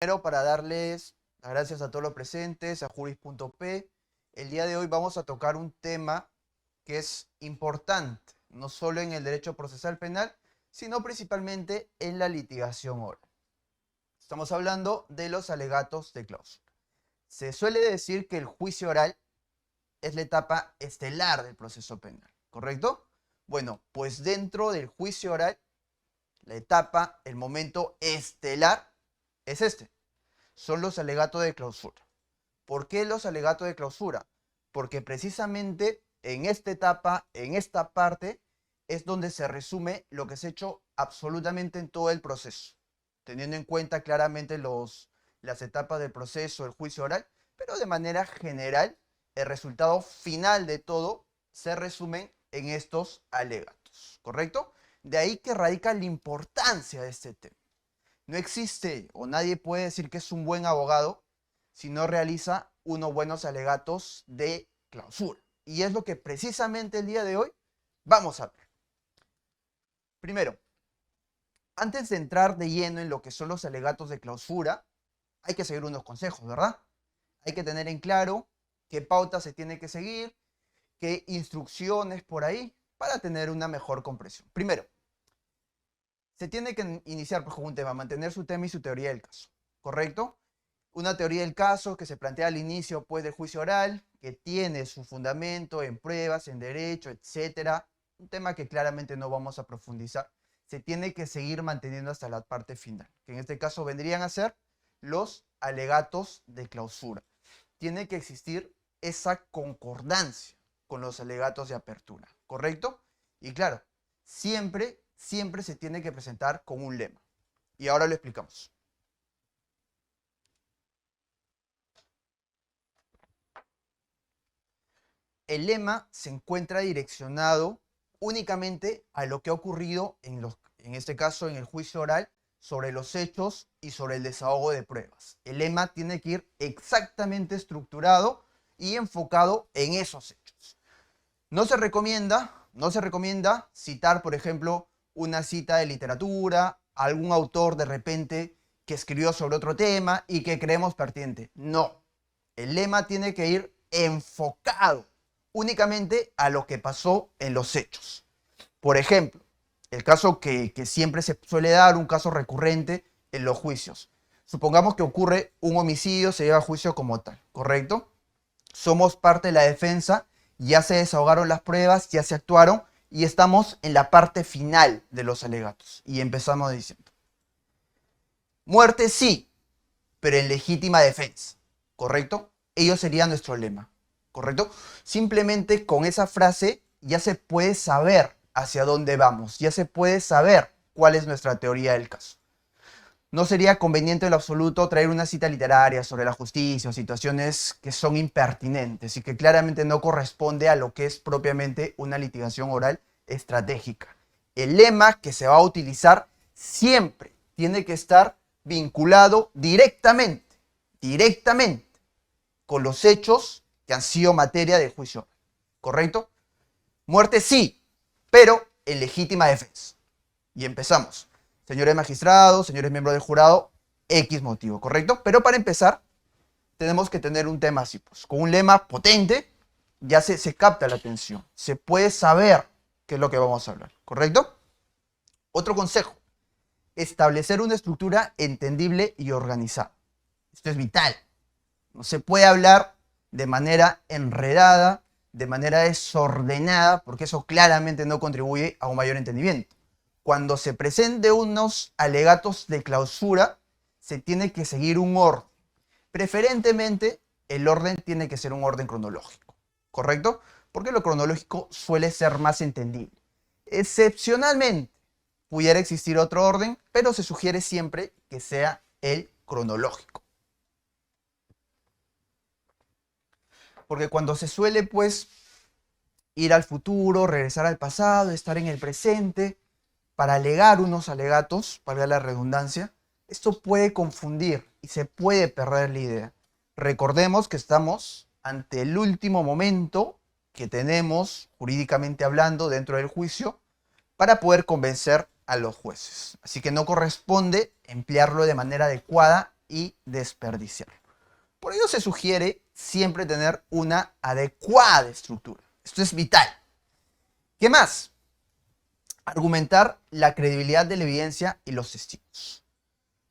Primero, para darles las gracias a todos los presentes, a juris.p. El día de hoy vamos a tocar un tema que es importante, no solo en el derecho procesal penal, sino principalmente en la litigación oral. Estamos hablando de los alegatos de cláusula. Se suele decir que el juicio oral es la etapa estelar del proceso penal, ¿correcto? Bueno, pues dentro del juicio oral, la etapa, el momento estelar es este. Son los alegatos de clausura. ¿Por qué los alegatos de clausura? Porque precisamente en esta etapa, en esta parte, es donde se resume lo que se ha hecho absolutamente en todo el proceso, teniendo en cuenta claramente las etapas del proceso, el juicio oral, pero de manera general, el resultado final de todo se resume en estos alegatos, ¿correcto? De ahí que radica la importancia de este tema. No existe o nadie puede decir que es un buen abogado si no realiza unos buenos alegatos de clausura. Y es lo que precisamente el día de hoy vamos a ver. Primero, antes de entrar de lleno en lo que son los alegatos de clausura, hay que seguir unos consejos, ¿verdad? Hay que tener en claro qué pauta se tiene que seguir, qué instrucciones por ahí, para tener una mejor comprensión. Primero, se tiene que iniciar pues, con un tema, mantener su tema y su teoría del caso, ¿correcto? Una teoría del caso que se plantea al inicio pues, del juicio oral, que tiene su fundamento en pruebas, en derecho, etcétera. Un tema que claramente no vamos a profundizar. Se tiene que seguir manteniendo hasta la parte final, que en este caso vendrían a ser los alegatos de clausura. Tiene que existir esa concordancia con los alegatos de apertura, ¿correcto? Y claro, siempre se tiene que presentar con un lema. Y ahora lo explicamos. El lema se encuentra direccionado únicamente a lo que ha ocurrido en este caso en el juicio oral sobre los hechos y sobre el desahogo de pruebas. El lema tiene que ir exactamente estructurado y enfocado en esos hechos. No se recomienda citar, por ejemplo, una cita de literatura, algún autor de repente que escribió sobre otro tema y que creemos pertinente. No. El lema tiene que ir enfocado únicamente a lo que pasó en los hechos. Por ejemplo, el caso que siempre se suele dar, un caso recurrente en los juicios. Supongamos que ocurre un homicidio, se lleva a juicio como tal, ¿correcto? Somos parte de la defensa, ya se desahogaron las pruebas, ya se actuaron y estamos en la parte final de los alegatos. Y empezamos diciendo, muerte sí, pero en legítima defensa, ¿correcto? Ello sería nuestro lema, ¿correcto? Simplemente con esa frase ya se puede saber hacia dónde vamos, ya se puede saber cuál es nuestra teoría del caso. No sería conveniente en lo absoluto traer una cita literaria sobre la justicia o situaciones que son impertinentes y que claramente no corresponde a lo que es propiamente una litigación oral estratégica. El lema que se va a utilizar siempre tiene que estar vinculado directamente con los hechos que han sido materia del juicio oral, ¿correcto? Muerte sí, pero en legítima defensa. Y empezamos. Señores magistrados, señores miembros del jurado, X motivo, ¿correcto? Pero para empezar, tenemos que tener un tema así, pues, con un lema potente, ya se capta la atención, se puede saber qué es lo que vamos a hablar, ¿correcto? Otro consejo, establecer una estructura entendible y organizada. Esto es vital. No se puede hablar de manera enredada, de manera desordenada, porque eso claramente no contribuye a un mayor entendimiento. Cuando se presenten unos alegatos de clausura, se tiene que seguir un orden. Preferentemente, el orden tiene que ser un orden cronológico, ¿correcto? Porque lo cronológico suele ser más entendible. Excepcionalmente, pudiera existir otro orden, pero se sugiere siempre que sea el cronológico. Porque cuando se suele, pues, ir al futuro, regresar al pasado, estar en el presente, para alegar unos alegatos, para la redundancia, esto puede confundir y se puede perder la idea. Recordemos que estamos ante el último momento que tenemos, jurídicamente hablando, dentro del juicio, para poder convencer a los jueces. Así que no corresponde emplearlo de manera adecuada y desperdiciarlo. Por ello se sugiere siempre tener una adecuada estructura. Esto es vital. ¿Qué más? Argumentar la credibilidad de la evidencia y los testigos.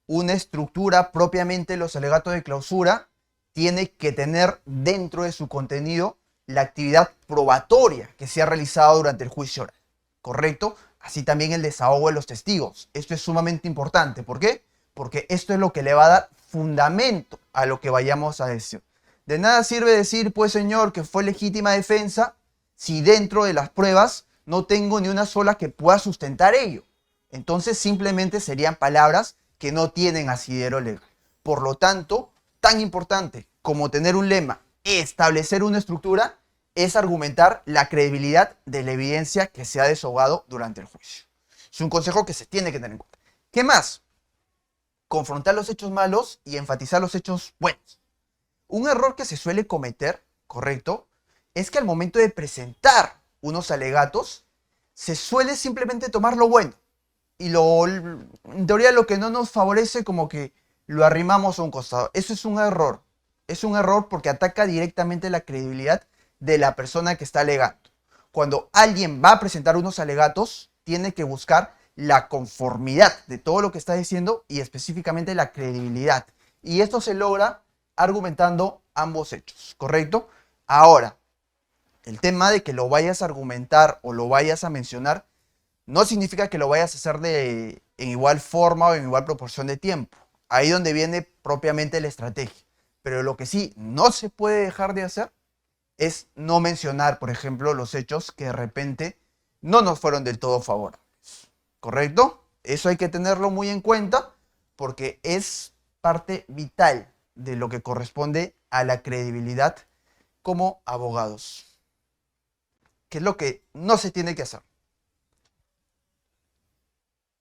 Una estructura propiamente los alegatos de clausura tiene que tener dentro de su contenido la actividad probatoria que se ha realizado durante el juicio oral, ¿correcto? Así también el desahogo de los testigos. Esto es sumamente importante. ¿Por qué? Porque esto es lo que le va a dar fundamento a lo que vayamos a decir. De nada sirve decir, pues señor, que fue legítima defensa si dentro de las pruebas no tengo ni una sola que pueda sustentar ello. Entonces simplemente serían palabras que no tienen asidero legal. Por lo tanto, tan importante como tener un lema, establecer una estructura, es argumentar la credibilidad de la evidencia que se ha desahogado durante el juicio. Es un consejo que se tiene que tener en cuenta. ¿Qué más? Confrontar los hechos malos y enfatizar los hechos buenos. Un error que se suele cometer, ¿correcto?, es que al momento de presentar unos alegatos, se suele simplemente tomar lo bueno. Y en teoría lo que no nos favorece como que lo arrimamos a un costado. Eso es un error. Es un error porque ataca directamente la credibilidad de la persona que está alegando. Cuando alguien va a presentar unos alegatos, tiene que buscar la conformidad de todo lo que está diciendo y específicamente la credibilidad. Y esto se logra argumentando ambos hechos, ¿correcto? Ahora, el tema de que lo vayas a argumentar o lo vayas a mencionar no significa que lo vayas a hacer en igual forma o en igual proporción de tiempo. Ahí donde viene propiamente la estrategia. Pero lo que sí no se puede dejar de hacer es no mencionar, por ejemplo, los hechos que de repente no nos fueron del todo favorables. ¿Correcto? Eso hay que tenerlo muy en cuenta porque es parte vital de lo que corresponde a la credibilidad como abogados. ¿Qué es lo que no se tiene que hacer?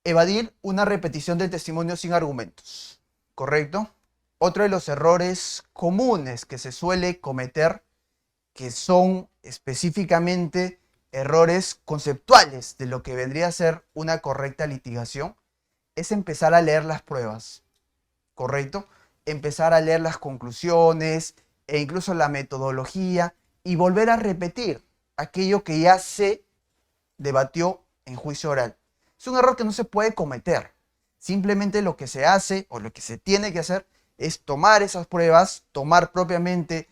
Evadir una repetición del testimonio sin argumentos. ¿Correcto? Otro de los errores comunes que se suele cometer, que son específicamente errores conceptuales de lo que vendría a ser una correcta litigación, es empezar a leer las pruebas, ¿correcto? Empezar a leer las conclusiones e incluso la metodología y volver a repetir aquello que ya se debatió en juicio oral. Es un error que no se puede cometer. Simplemente lo que se hace o lo que se tiene que hacer es tomar esas pruebas, tomar propiamente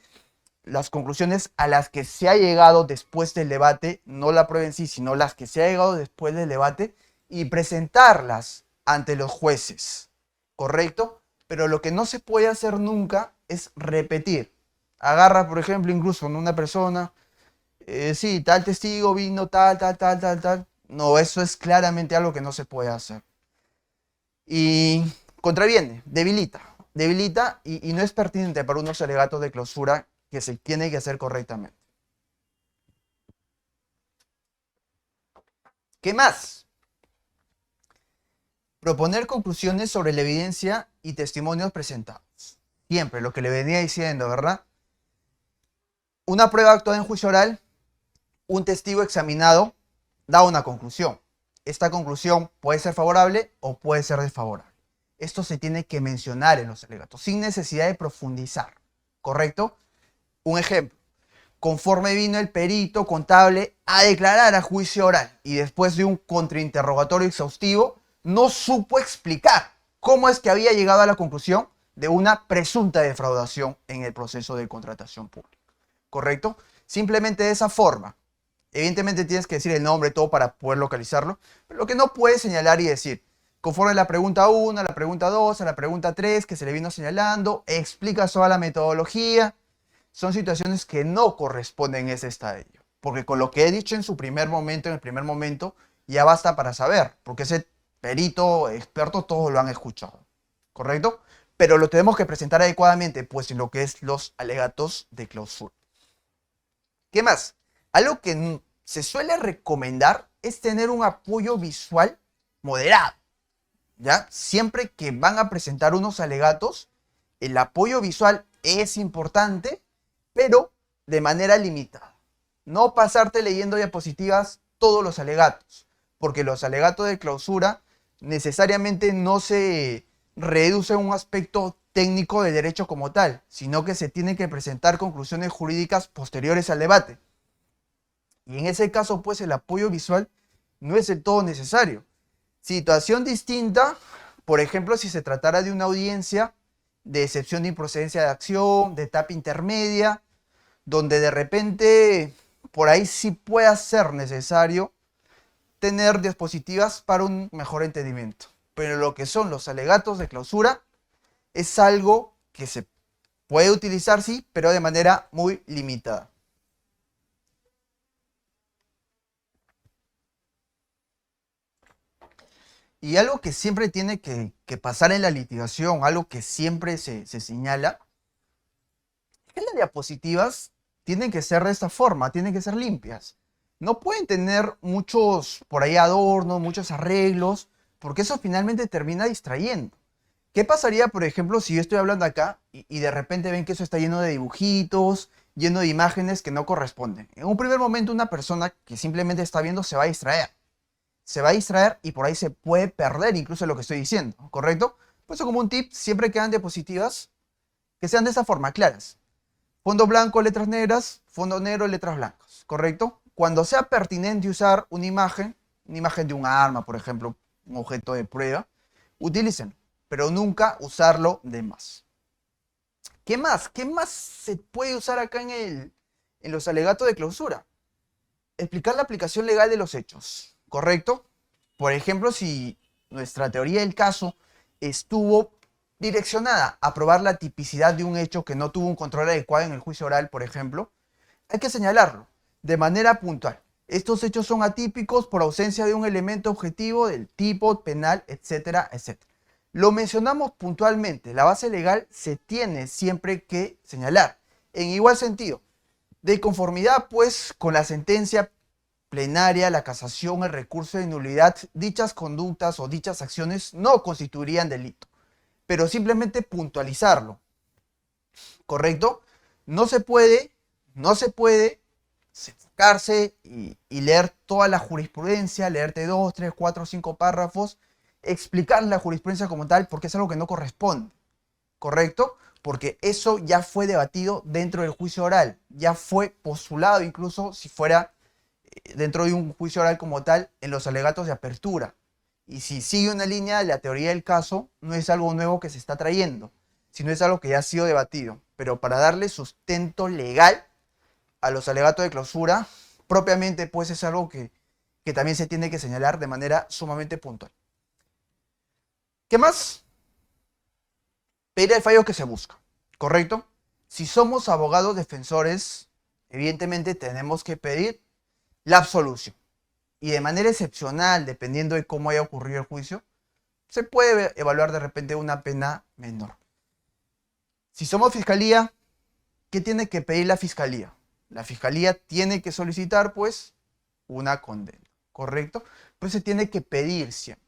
las conclusiones a las que se ha llegado después del debate, no la prueba en sí, sino las que se ha llegado después del debate y presentarlas ante los jueces, ¿correcto? Pero lo que no se puede hacer nunca es repetir. Agarra, por ejemplo, incluso en una persona, sí, tal testigo vino, tal. No, eso es claramente algo que no se puede hacer. Y contraviene, debilita y no es pertinente para unos alegatos de clausura que se tiene que hacer correctamente. ¿Qué más? Proponer conclusiones sobre la evidencia y testimonios presentados. Siempre lo que le venía diciendo, ¿verdad? Una prueba actuada en juicio oral, un testigo examinado da una conclusión. Esta conclusión puede ser favorable o puede ser desfavorable. Esto se tiene que mencionar en los alegatos, sin necesidad de profundizar, ¿correcto? Un ejemplo, conforme vino el perito contable a declarar a juicio oral y después de un contrainterrogatorio exhaustivo, no supo explicar cómo es que había llegado a la conclusión de una presunta defraudación en el proceso de contratación pública, ¿correcto? Simplemente de esa forma. Evidentemente tienes que decir el nombre, todo para poder localizarlo, pero lo que no puedes señalar y decir, conforme a la pregunta 1, a la pregunta 2, a la pregunta 3 que se le vino señalando, explica toda la metodología, son situaciones que no corresponden a ese estadio, porque con lo que he dicho en el primer momento, ya basta para saber, porque ese perito, experto, todos lo han escuchado, ¿correcto? Pero lo tenemos que presentar adecuadamente, pues en lo que es los alegatos de clausura. ¿Qué más? Algo que se suele recomendar es tener un apoyo visual moderado, ¿ya? Siempre que van a presentar unos alegatos, el apoyo visual es importante, pero de manera limitada. No pasarte leyendo diapositivas todos los alegatos, porque los alegatos de clausura necesariamente no se reducen a un aspecto técnico del derecho como tal, sino que se tienen que presentar conclusiones jurídicas posteriores al debate. Y en ese caso, pues el apoyo visual no es del todo necesario. Situación distinta, por ejemplo, si se tratara de una audiencia de excepción de improcedencia de acción, de etapa intermedia, donde de repente por ahí sí pueda ser necesario tener diapositivas para un mejor entendimiento. Pero lo que son los alegatos de clausura es algo que se puede utilizar, sí, pero de manera muy limitada. Y algo que siempre tiene que pasar en la litigación, algo que siempre se señala, es que las diapositivas tienen que ser de esta forma, tienen que ser limpias. No pueden tener muchos, por ahí, adornos, muchos arreglos, porque eso finalmente termina distrayendo. ¿Qué pasaría, por ejemplo, si yo estoy hablando acá y de repente ven que eso está lleno de dibujitos, lleno de imágenes que no corresponden? En un primer momento una persona que simplemente está viendo se va a distraer. Se va a distraer y por ahí se puede perder incluso lo que estoy diciendo, ¿correcto? Por eso como un tip, siempre quedan diapositivas que sean de esa forma, claras. Fondo blanco, letras negras, fondo negro, letras blancas, ¿correcto? Cuando sea pertinente usar una imagen de un arma, por ejemplo, un objeto de prueba, utilícenlo, pero nunca usarlo de más. ¿Qué más? ¿Qué más se puede usar acá en los alegatos de clausura? Explicar la aplicación legal de los hechos, ¿correcto? Por ejemplo, si nuestra teoría del caso estuvo direccionada a probar la tipicidad de un hecho que no tuvo un control adecuado en el juicio oral, por ejemplo, hay que señalarlo de manera puntual. Estos hechos son atípicos por ausencia de un elemento objetivo del tipo penal, etcétera, etcétera. Lo mencionamos puntualmente. La base legal se tiene siempre que señalar. En igual sentido, de conformidad pues con la sentencia plenaria, la casación, el recurso de nulidad, dichas conductas o dichas acciones no constituirían delito, pero simplemente puntualizarlo, ¿correcto? No se puede enfocarse y leer toda la jurisprudencia, leerte 2, 3, 4, 5 párrafos, explicar la jurisprudencia como tal, porque es algo que no corresponde, ¿correcto? Porque eso ya fue debatido dentro del juicio oral, ya fue postulado incluso si fuera dentro de un juicio oral como tal en los alegatos de apertura. Y si sigue una línea de la teoría del caso, no es algo nuevo que se está trayendo, sino es algo que ya ha sido debatido. Pero para darle sustento legal a los alegatos de clausura, propiamente pues es algo que también se tiene que señalar de manera sumamente puntual. ¿Qué más? Pedir el fallo que se busca, ¿correcto? Si somos abogados defensores, evidentemente tenemos que pedir la absolución. Y de manera excepcional, dependiendo de cómo haya ocurrido el juicio, se puede evaluar de repente una pena menor. Si somos fiscalía, ¿qué tiene que pedir la fiscalía? La fiscalía tiene que solicitar, pues, una condena, ¿correcto? Pues se tiene que pedir siempre.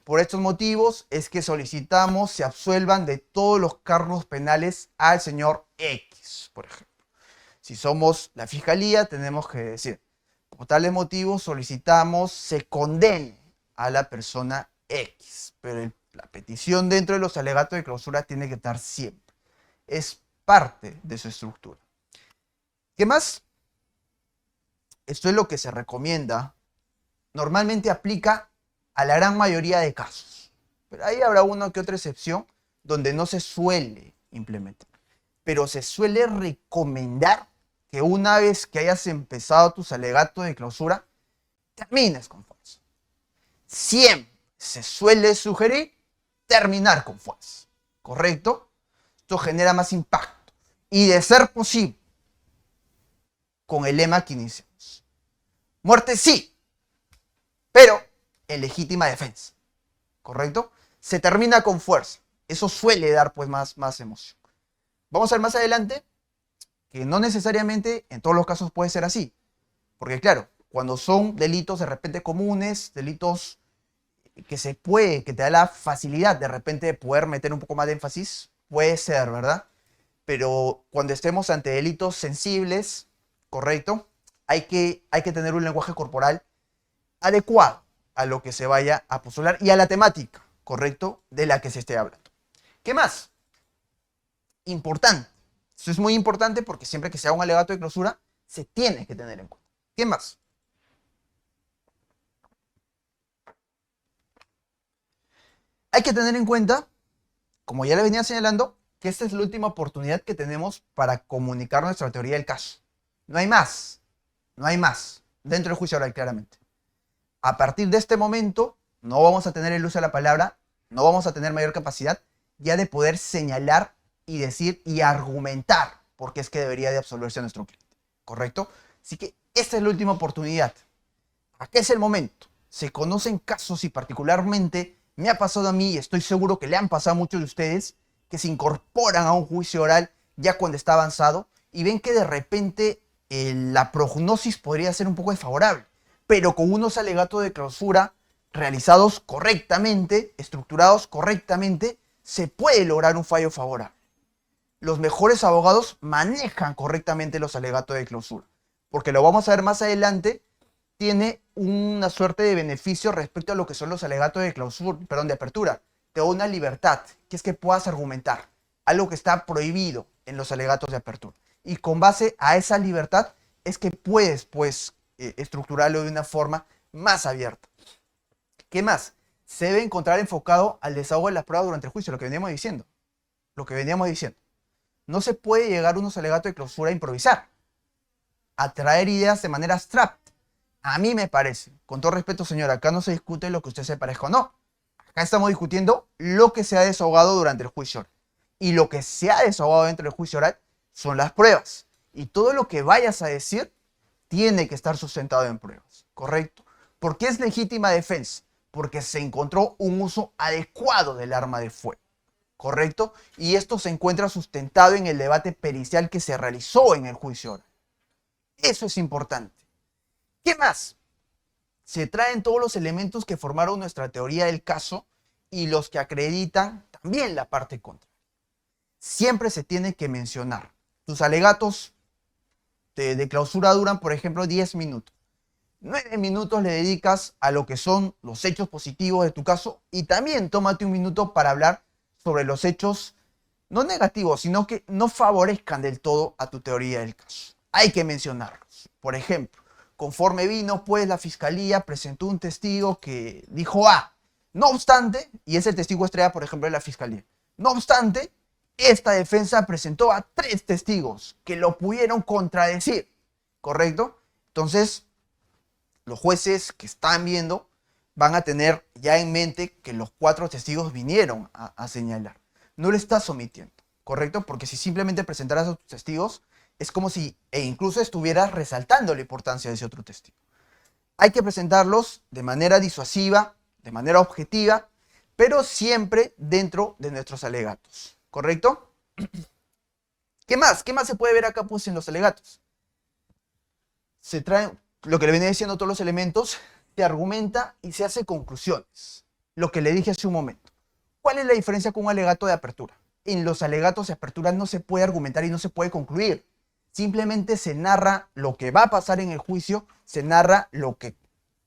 Por estos motivos es que solicitamos se absuelvan de todos los cargos penales al señor X, por ejemplo. Si somos la fiscalía, tenemos que decir, por tales motivos solicitamos se condene a la persona X, pero la petición dentro de los alegatos de clausura tiene que estar siempre. Es parte de su estructura. ¿Qué más? Esto es lo que se recomienda. Normalmente aplica a la gran mayoría de casos, pero ahí habrá una que otra excepción donde no se suele implementar, pero se suele recomendar que una vez que hayas empezado tus alegatos de clausura, termines con fuerza. Siempre se suele sugerir terminar con fuerza, ¿correcto? Esto genera más impacto y de ser posible, con el lema que iniciamos. Muerte sí, pero en legítima defensa, ¿correcto? Se termina con fuerza. Eso suele dar pues más emoción. Vamos a ver más adelante que no necesariamente en todos los casos puede ser así. Porque claro, cuando son delitos de repente comunes, delitos que te da la facilidad de repente de poder meter un poco más de énfasis, puede ser, ¿verdad? Pero cuando estemos ante delitos sensibles, ¿correcto? Hay que tener un lenguaje corporal adecuado a lo que se vaya a postular y a la temática, ¿correcto? De la que se esté hablando. ¿Qué más? importante. Eso es muy importante porque siempre que se haga un alegato de clausura, se tiene que tener en cuenta. ¿Qué más? Hay que tener en cuenta, como ya le venía señalando, que esta es la última oportunidad que tenemos para comunicar nuestra teoría del caso. No hay más. No hay más. Dentro del juicio oral, claramente. A partir de este momento, no vamos a tener el uso de la palabra, no vamos a tener mayor capacidad ya de poder señalar y decir y argumentar por qué es que debería de absolverse a nuestro cliente. ¿Correcto? Así que esta es la última oportunidad. Aquí es el momento. Se conocen casos y particularmente me ha pasado a mí y estoy seguro que le han pasado a muchos de ustedes que se incorporan a un juicio oral ya cuando está avanzado y ven que de repente la prognosis podría ser un poco desfavorable, pero con unos alegatos de clausura realizados correctamente, estructurados correctamente, se puede lograr un fallo favorable. Los mejores abogados manejan correctamente los alegatos de clausura, porque lo vamos a ver más adelante, tiene una suerte de beneficio respecto a lo que son los alegatos de clausura, perdón, de apertura. Te da una libertad, que es que puedas argumentar algo que está prohibido en los alegatos de apertura. Y con base a esa libertad es que puedes, pues, estructurarlo de una forma más abierta. ¿Qué más? Se debe encontrar enfocado al desahogo de las pruebas durante el juicio, lo que veníamos diciendo. Lo que veníamos diciendo. No se puede llegar a unos alegatos de clausura a improvisar, a traer ideas de manera abstracta. A mí me parece, con todo respeto, señora, acá no se discute lo que usted se parezca o no. Acá estamos discutiendo lo que se ha desahogado durante el juicio oral. Y lo que se ha desahogado dentro del juicio oral son las pruebas. Y todo lo que vayas a decir tiene que estar sustentado en pruebas, ¿correcto? ¿Por qué es legítima defensa? Porque se encontró un uso adecuado del arma de fuego, ¿correcto? Y esto se encuentra sustentado en el debate pericial que se realizó en el juicio oral. Eso es importante. ¿Qué más? Se traen todos los elementos que formaron nuestra teoría del caso y los que acreditan también la parte contra. Siempre se tiene que mencionar. Tus alegatos de clausura duran, por ejemplo, 10 minutos. 9 minutos le dedicas a lo que son los hechos positivos de tu caso y también tómate un minuto para hablar sobre los hechos no negativos, sino que no favorezcan del todo a tu teoría del caso. Hay que mencionarlos. Por ejemplo, conforme vino, pues la fiscalía presentó un testigo que dijo A. No obstante, y es el testigo estrella, por ejemplo, de la fiscalía. No obstante, esta defensa presentó a 3 testigos que lo pudieron contradecir. ¿Correcto? Entonces, los jueces que están viendo van a tener ya en mente que los 4 testigos vinieron a señalar. No lo estás omitiendo, ¿correcto? Porque si simplemente presentaras a tus testigos, es como si, e incluso estuvieras resaltando la importancia de ese otro testigo. Hay que presentarlos de manera disuasiva, de manera objetiva, pero siempre dentro de nuestros alegatos, ¿correcto? ¿Qué más? ¿Qué más se puede ver acá, pues, en los alegatos? Se traen, lo que le venía diciendo, todos los elementos, se argumenta y se hace conclusiones. Lo que le dije hace un momento. ¿Cuál es la diferencia con un alegato de apertura? En los alegatos de apertura no se puede argumentar y no se puede concluir. Simplemente se narra lo que va a pasar en el juicio, se narra lo que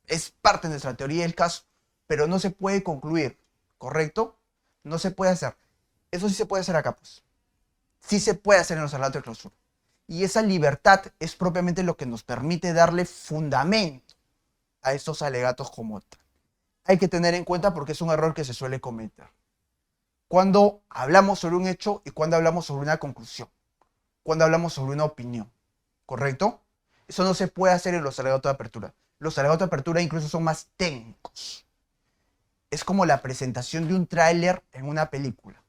es parte de nuestra teoría del caso, pero no se puede concluir, ¿correcto? No se puede hacer. Eso sí se puede hacer acá, pues. Sí se puede hacer en los alegatos de clausura. Y esa libertad es propiamente lo que nos permite darle fundamento a estos alegatos como tal. Hay que tener en cuenta porque es un error que se suele cometer. Cuando hablamos sobre un hecho y cuando hablamos sobre una conclusión. Cuando hablamos sobre una opinión. ¿Correcto? Eso no se puede hacer en los alegatos de apertura. Los alegatos de apertura incluso son más técnicos. Es como la presentación de un tráiler en una película.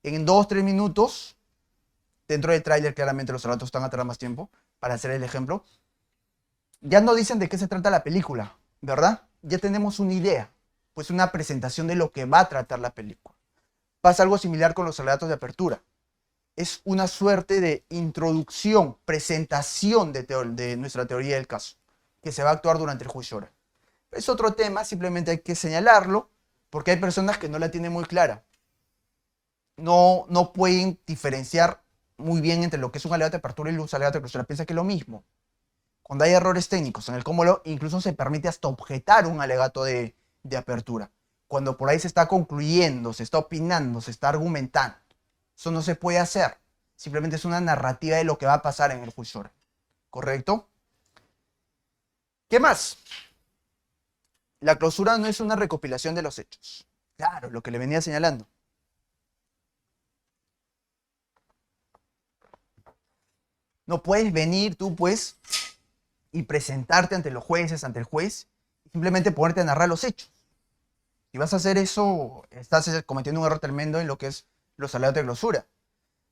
En 2-3 minutos, dentro del tráiler claramente los alegatos están a tardar más tiempo, para hacer el ejemplo, ya no dicen de qué se trata la película, ¿verdad? Ya tenemos una idea, pues una presentación de lo que va a tratar la película. Pasa algo similar con los alegatos de apertura. Es una suerte de introducción, presentación de nuestra teoría del caso, que se va a actuar durante el juicio oral. Es otro tema, simplemente hay que señalarlo, porque hay personas que no la tienen muy clara. No pueden diferenciar muy bien entre lo que es un alegato de apertura y un alegato de clausura. Piensa que es lo mismo. Cuando hay errores técnicos en el cómo incluso se permite hasta objetar un alegato de apertura. Cuando por ahí se está concluyendo, se está opinando, se está argumentando. Eso no se puede hacer. simplemente es una narrativa de lo que va a pasar en el juicio oral. ¿Correcto? ¿Qué más? La clausura no es una recopilación de los hechos. Claro, lo que le venía señalando. No puedes venir tú, pues, y presentarte ante los jueces, ante el juez, y simplemente ponerte a narrar los hechos. Si vas a hacer eso, estás cometiendo un error tremendo en lo que es los alegatos de clausura.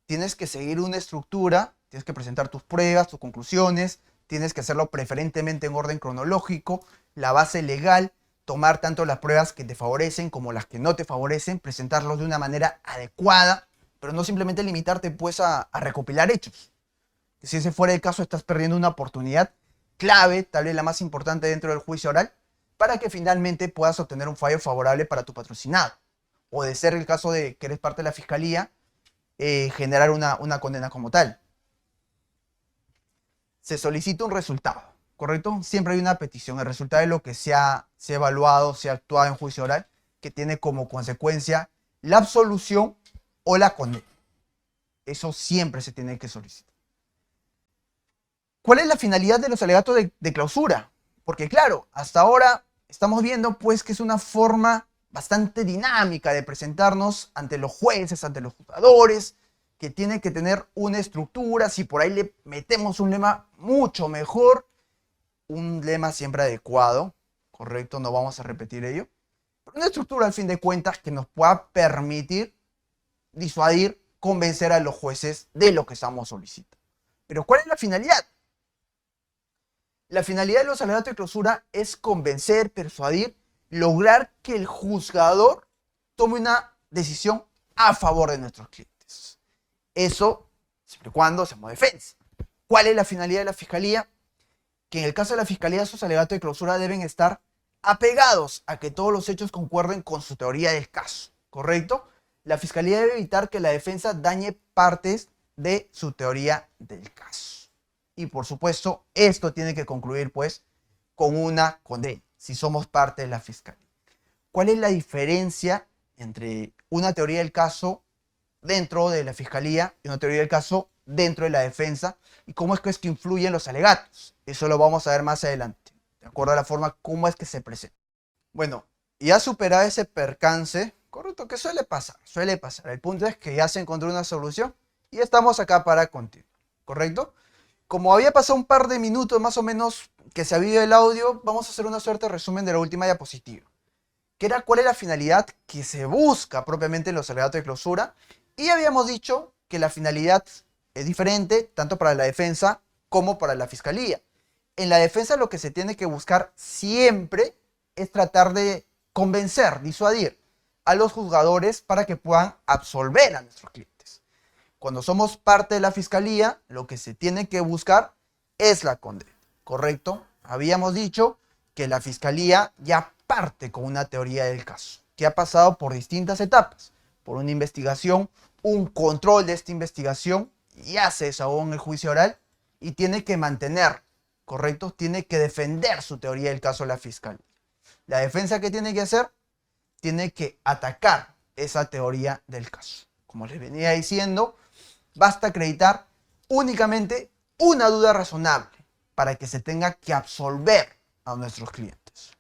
Tienes que seguir una estructura, tienes que presentar tus pruebas, tus conclusiones, tienes que hacerlo preferentemente en orden cronológico, la base legal, tomar tanto las pruebas que te favorecen como las que no te favorecen, presentarlos de una manera adecuada, pero no simplemente limitarte pues a recopilar hechos. Si ese fuera el caso, estás perdiendo una oportunidad clave, tal vez la más importante dentro del juicio oral, para que finalmente puedas obtener un fallo favorable para tu patrocinado. O de ser el caso de que eres parte de la fiscalía, generar una condena como tal. Se solicita un resultado, ¿correcto? Siempre hay una petición, el resultado de lo que se ha evaluado, se ha actuado en juicio oral, que tiene como consecuencia la absolución o la condena. Eso siempre se tiene que solicitar. ¿Cuál es la finalidad de los alegatos de clausura? Porque claro, hasta ahora estamos viendo pues que es una forma bastante dinámica de presentarnos ante los jueces, ante los juzgadores, que tiene que tener una estructura. Si por ahí le metemos un lema, mucho mejor, un lema siempre adecuado, correcto, no vamos a repetir ello, pero una estructura al fin de cuentas que nos pueda permitir disuadir, convencer a los jueces de lo que estamos solicitando. Pero ¿cuál es la finalidad? La finalidad de los alegatos de clausura es convencer, persuadir, lograr que el juzgador tome una decisión a favor de nuestros clientes. Eso siempre y cuando hacemos defensa. ¿Cuál es la finalidad de la fiscalía? Que en el caso de la fiscalía, sus alegatos de clausura deben estar apegados a que todos los hechos concuerden con su teoría del caso, ¿correcto? La fiscalía debe evitar que la defensa dañe partes de su teoría del caso. Y por supuesto, esto tiene que concluir pues con una condena, si somos parte de la fiscalía. ¿Cuál es la diferencia entre una teoría del caso dentro de la fiscalía y una teoría del caso dentro de la defensa? ¿Y cómo es que esto influye en los alegatos? Eso lo vamos a ver más adelante, de acuerdo a la forma cómo es que se presenta. Bueno, ya superado ese percance, correcto, que suele pasar. El punto es que ya se encontró una solución y estamos acá para continuar, ¿correcto? Como había pasado un par de minutos más o menos que se había el audio, vamos a hacer una suerte de resumen de la última diapositiva. Que era cuál es la finalidad que se busca propiamente en los alegatos de clausura. Y habíamos dicho que la finalidad es diferente tanto para la defensa como para la fiscalía. En la defensa lo que se tiene que buscar siempre es tratar de convencer, disuadir a los juzgadores para que puedan absolver a nuestros clientes. Cuando somos parte de la fiscalía, lo que se tiene que buscar es la condena, ¿correcto? Habíamos dicho que la fiscalía ya parte con una teoría del caso, que ha pasado por distintas etapas, por una investigación, un control de esta investigación, ya se desahogó en el juicio oral y tiene que mantener, ¿correcto? Tiene que defender su teoría del caso a la fiscalía. La defensa que tiene que hacer, tiene que atacar esa teoría del caso. Como les venía diciendo, basta acreditar únicamente una duda razonable para que se tenga que absolver a nuestros clientes.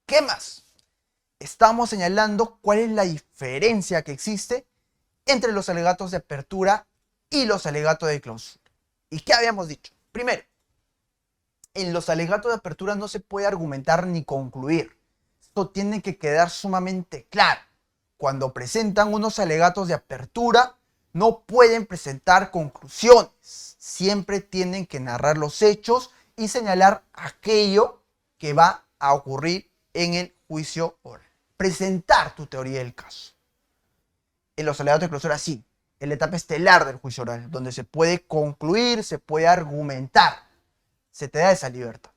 ¿Qué más? Estamos señalando cuál es la diferencia que existe entre los alegatos de apertura y los alegatos de clausura. ¿Y qué habíamos dicho? Primero, en los alegatos de apertura no se puede argumentar ni concluir. Esto tiene que quedar sumamente claro. Cuando presentan unos alegatos de apertura, no pueden presentar conclusiones. Siempre tienen que narrar los hechos y señalar aquello que va a ocurrir en el juicio oral. Presentar tu teoría del caso. En los alegatos de clausura sí, en la etapa estelar del juicio oral, donde se puede concluir, se puede argumentar. Se te da esa libertad.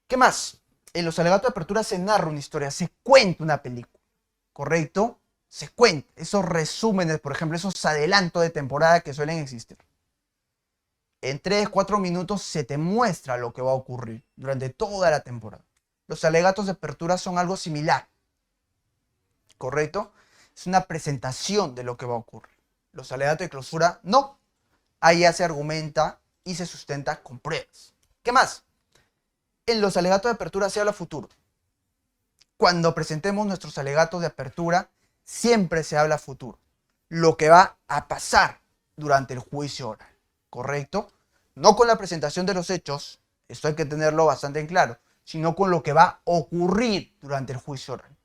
¿Qué más? En los alegatos de apertura se narra una historia, se cuenta una película, ¿correcto? Se cuenta, esos resúmenes, por ejemplo, esos adelantos de temporada que suelen existir. En 3-4 minutos se te muestra lo que va a ocurrir durante toda la temporada. Los alegatos de apertura son algo similar, ¿correcto? Es una presentación de lo que va a ocurrir. Los alegatos de clausura no. Ahí ya se argumenta y se sustenta con pruebas. ¿Qué más? En los alegatos de apertura se habla futuro. Cuando presentemos nuestros alegatos de apertura, siempre se habla futuro. Lo que va a pasar durante el juicio oral, ¿correcto? No con la presentación de los hechos, esto hay que tenerlo bastante en claro, sino con lo que va a ocurrir durante el juicio oral.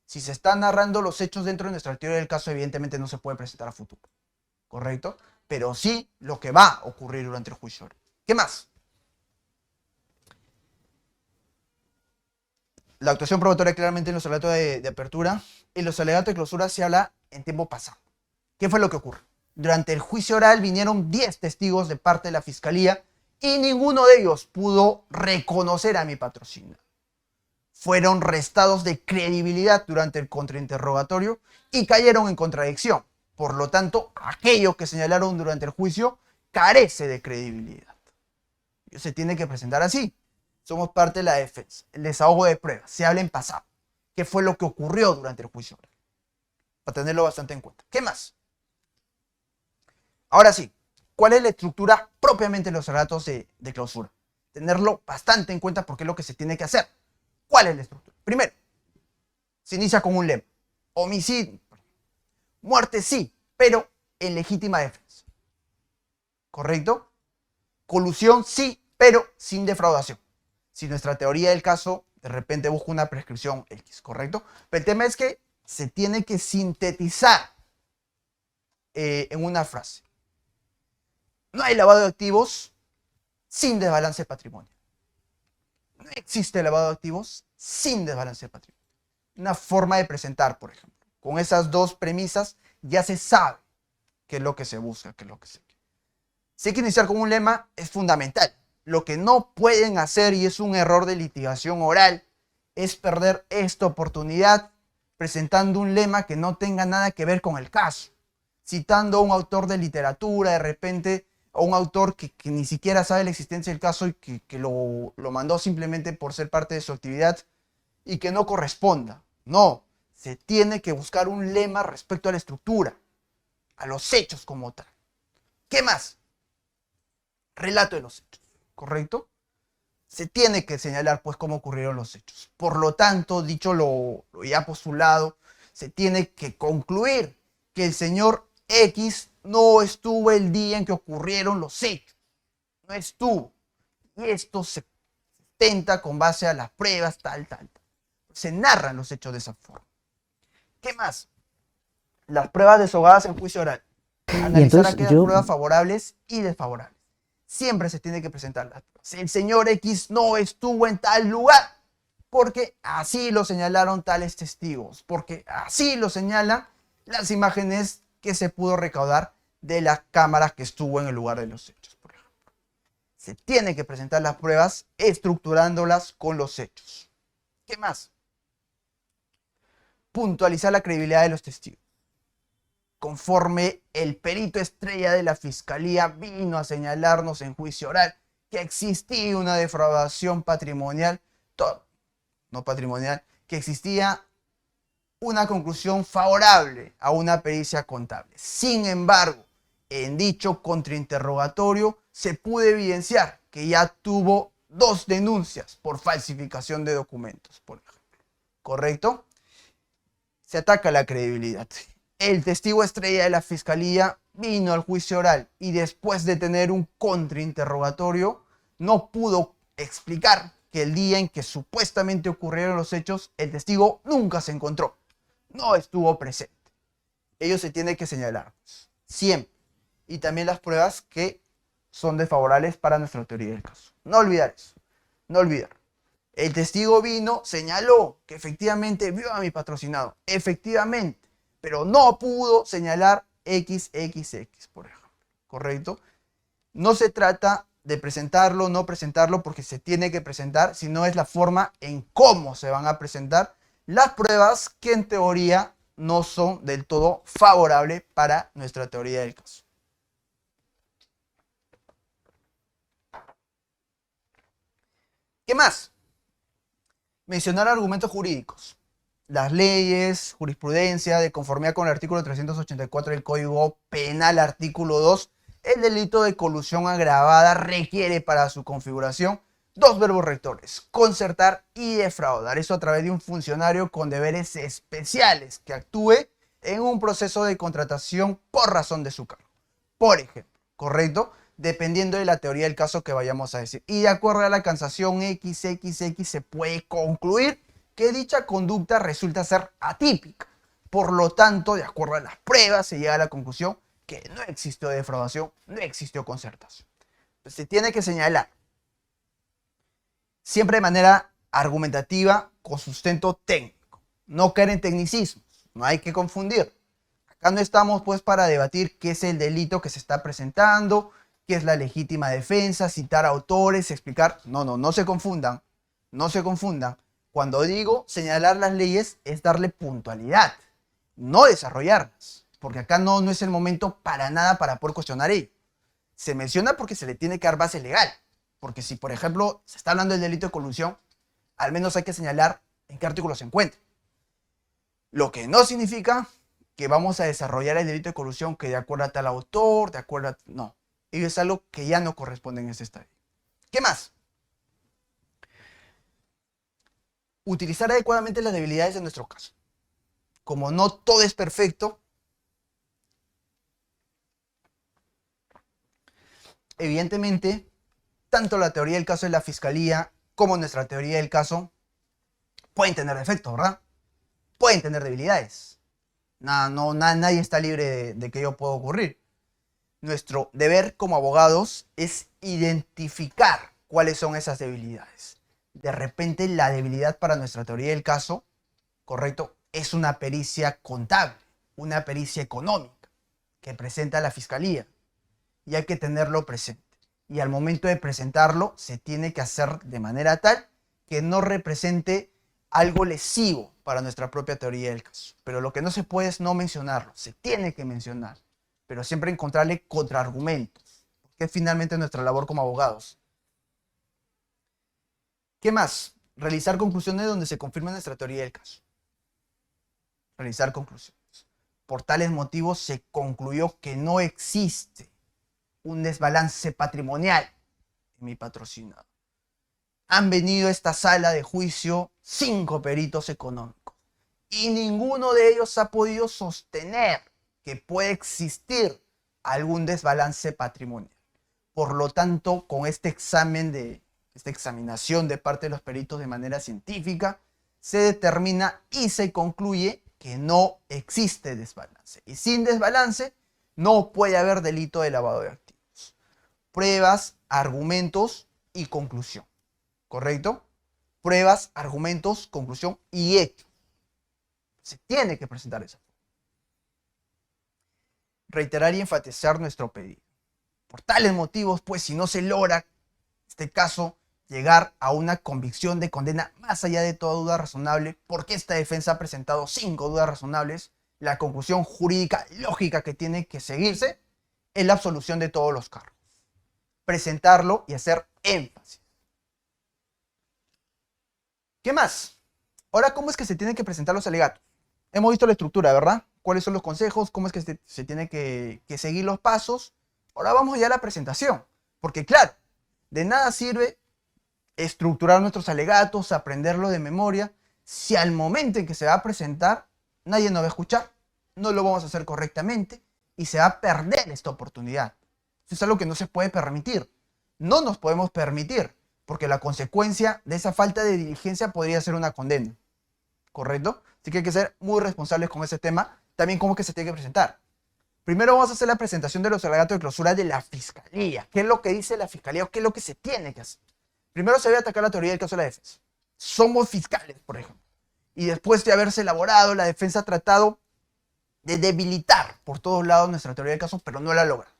Si se están narrando los hechos dentro de nuestra teoría del caso, evidentemente no se puede presentar a futuro, ¿correcto? Pero sí lo que va a ocurrir durante el juicio oral. ¿Qué más? La actuación probatoria claramente en los alegatos de apertura. En los alegatos de clausura se habla en tiempo pasado. ¿Qué fue lo que ocurre? Durante el juicio oral vinieron 10 testigos de parte de la fiscalía y ninguno de ellos pudo reconocer a mi patrocinador. Fueron restados de credibilidad durante el contrainterrogatorio y cayeron en contradicción. Por lo tanto, aquello que señalaron durante el juicio carece de credibilidad. Se tiene que presentar así. Somos parte de la defensa. El desahogo de pruebas. Se habla en pasado. ¿Qué fue lo que ocurrió durante el juicio oral? Para tenerlo bastante en cuenta. ¿Qué más? Ahora sí, ¿cuál es la estructura propiamente de los alegatos de clausura? Tenerlo bastante en cuenta porque es lo que se tiene que hacer. ¿Cuál es la estructura? Primero, se inicia con un lema. Homicidio. Muerte sí, pero en legítima defensa. ¿Correcto? Colusión sí, pero sin defraudación. Si nuestra teoría del caso de repente busca una prescripción X, ¿correcto? Pero el tema es que se tiene que sintetizar en una frase. No hay lavado de activos sin desbalance patrimonial. No existe lavado de activos sin desbalance patrimonial. Una forma de presentar, por ejemplo. Con esas dos premisas ya se sabe qué es lo que se busca, qué es lo que se quiere. Si hay que iniciar con un lema, es fundamental. Lo que no pueden hacer, y es un error de litigación oral, es perder esta oportunidad presentando un lema que no tenga nada que ver con el caso. Citando a un autor de literatura, de repente, a un autor que ni siquiera sabe la existencia del caso y que lo mandó simplemente por ser parte de su actividad y que no corresponda. No, se tiene que buscar un lema respecto a la estructura, a los hechos como tal. ¿Qué más? Relato de los hechos, ¿correcto? Se tiene que señalar pues cómo ocurrieron los hechos. Por lo tanto, dicho lo ya postulado, se tiene que concluir que el señor X no estuvo el día en que ocurrieron los hechos. No estuvo. Y esto se sustenta con base a las pruebas, tal. Se narran los hechos de esa forma. ¿Qué más? Las pruebas deshogadas en juicio oral. Y Analizar entonces aquellas yo, pruebas favorables y desfavorables. Siempre se tiene que presentar las pruebas. El señor X no estuvo en tal lugar porque así lo señalaron tales testigos, porque así lo señalan las imágenes que se pudo recaudar de las cámaras que estuvo en el lugar de los hechos, por ejemplo. Se tiene que presentar las pruebas estructurándolas con los hechos. ¿Qué más? Puntualizar la credibilidad de los testigos. Conforme el perito estrella de la fiscalía vino a señalarnos en juicio oral que existía una defraudación patrimonial, no patrimonial, que existía una conclusión favorable a una pericia contable. Sin embargo, en dicho contrainterrogatorio se pudo evidenciar que ya tuvo 2 denuncias por falsificación de documentos, por ejemplo. ¿Correcto? Se ataca la credibilidad. El testigo estrella de la fiscalía vino al juicio oral y después de tener un contrainterrogatorio no pudo explicar que el día en que supuestamente ocurrieron los hechos el testigo nunca se encontró, no estuvo presente. Ello se tiene que señalar siempre, y también las pruebas que son desfavorables para nuestra teoría del caso. No olvidar eso, no olvidar. El testigo vino, señaló que efectivamente vio a mi patrocinado, efectivamente, pero no pudo señalar XXX, por ejemplo, ¿correcto? No se trata de presentarlo, no presentarlo, porque se tiene que presentar, sino es la forma en cómo se van a presentar las pruebas que en teoría no son del todo favorables para nuestra teoría del caso. ¿Qué más? Mencionar argumentos jurídicos. las leyes, jurisprudencia, de conformidad con el artículo 384 del Código Penal, artículo 2, el delito de colusión agravada requiere para su configuración dos verbos rectores: concertar y defraudar. Eso a través de un funcionario con deberes especiales que actúe en un proceso de contratación por razón de su cargo. Por ejemplo, ¿correcto? Dependiendo de la teoría del caso que vayamos a decir. Y de acuerdo a la cansación XXX se puede concluir que dicha conducta resulta ser atípica. Por lo tanto, de acuerdo a las pruebas, se llega a la conclusión que no existió defraudación, no existió concertación. Se tiene que señalar siempre de manera argumentativa, con sustento técnico. No caer en tecnicismos, no hay que confundir. Acá no estamos pues para debatir qué es el delito que se está presentando, qué es la legítima defensa, citar autores, explicar. No se confundan, no se confundan. Cuando digo señalar las leyes es darle puntualidad, no desarrollarlas, porque acá no es el momento para nada para poder cuestionar ello. Se menciona porque se le tiene que dar base legal, porque si por ejemplo se está hablando del delito de colusión, al menos hay que señalar en qué artículo se encuentra. Lo que no significa que vamos a desarrollar el delito de colusión que de acuerdo a tal autor, de acuerdo a... No, ello es algo que ya no corresponde en ese estadio. ¿Qué más? Utilizar adecuadamente las debilidades de nuestro caso. Como no todo es perfecto, evidentemente, tanto la teoría del caso de la fiscalía como nuestra teoría del caso pueden tener defectos, ¿verdad? Pueden tener debilidades. Nadie está libre de que ello pueda ocurrir. Nuestro deber como abogados es identificar cuáles son esas debilidades. De repente la debilidad para nuestra teoría del caso, correcto, es una pericia contable, una pericia económica que presenta la fiscalía y hay que tenerlo presente. Y al momento de presentarlo se tiene que hacer de manera tal que no represente algo lesivo para nuestra propia teoría del caso. Pero lo que no se puede es no mencionarlo, se tiene que mencionar, pero siempre encontrarle contraargumentos, que es finalmente nuestra labor como abogados. ¿Qué más? Realizar conclusiones donde se confirma nuestra teoría del caso. Realizar conclusiones. Por tales motivos se concluyó que no existe un desbalance patrimonial en mi patrocinado. Han venido a esta sala de juicio 5 peritos económicos y ninguno de ellos ha podido sostener que puede existir algún desbalance patrimonial. Por lo tanto, con esta examinación de parte de los peritos de manera científica, se determina y se concluye que no existe desbalance. Y sin desbalance no puede haber delito de lavado de activos. Pruebas, argumentos y conclusión. ¿Correcto? Pruebas, argumentos, conclusión y hecho. Se tiene que presentar eso. Reiterar y enfatizar nuestro pedido. Por tales motivos, pues, si no se logra, en este caso, llegar a una convicción de condena más allá de toda duda razonable, porque esta defensa ha presentado 5 dudas razonables, la conclusión jurídica lógica que tiene que seguirse es la absolución de todos los cargos. Presentarlo y hacer énfasis. ¿Qué más? Ahora, ¿cómo es que se tienen que presentar los alegatos? Hemos visto la estructura, ¿verdad? ¿Cuáles son los consejos? ¿Cómo es que se tiene que seguir los pasos? Ahora vamos ya a la presentación. Porque claro, de nada sirve estructurar nuestros alegatos, aprenderlo de memoria, si al momento en que se va a presentar, nadie nos va a escuchar, no lo vamos a hacer correctamente y se va a perder esta oportunidad. Eso es algo que no se puede permitir. No nos podemos permitir, porque la consecuencia de esa falta de diligencia podría ser una condena. ¿Correcto? Así que hay que ser muy responsables con ese tema. También cómo que se tiene que presentar. Primero vamos a hacer la presentación de los alegatos de clausura de la fiscalía. ¿Qué es lo que dice la fiscalía o qué es lo que se tiene que hacer? Primero se debe atacar la teoría del caso de la defensa. Somos fiscales, por ejemplo. Y después de haberse elaborado, la defensa ha tratado de debilitar por todos lados nuestra teoría del caso, pero no la logra.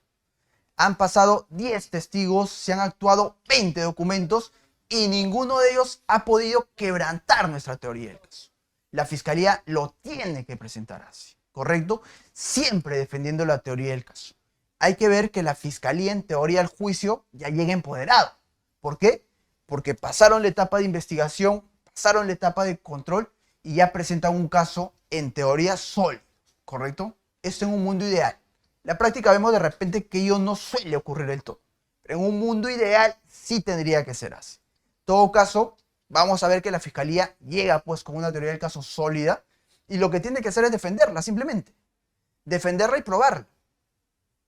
Han pasado 10 testigos, se han actuado 20 documentos y ninguno de ellos ha podido quebrantar nuestra teoría del caso. La fiscalía lo tiene que presentar así, ¿correcto? Siempre defendiendo la teoría del caso. Hay que ver que la fiscalía, en teoría, al juicio ya llega empoderado. ¿Por qué? Porque pasaron la etapa de investigación, pasaron la etapa de control y ya presentan un caso en teoría sólido, ¿correcto? Esto en un mundo ideal. En la práctica vemos de repente que ello no suele ocurrir del todo. Pero en un mundo ideal sí tendría que ser así. En todo caso, vamos a ver que la fiscalía llega pues con una teoría del caso sólida y lo que tiene que hacer es defenderla simplemente. Defenderla y probarla.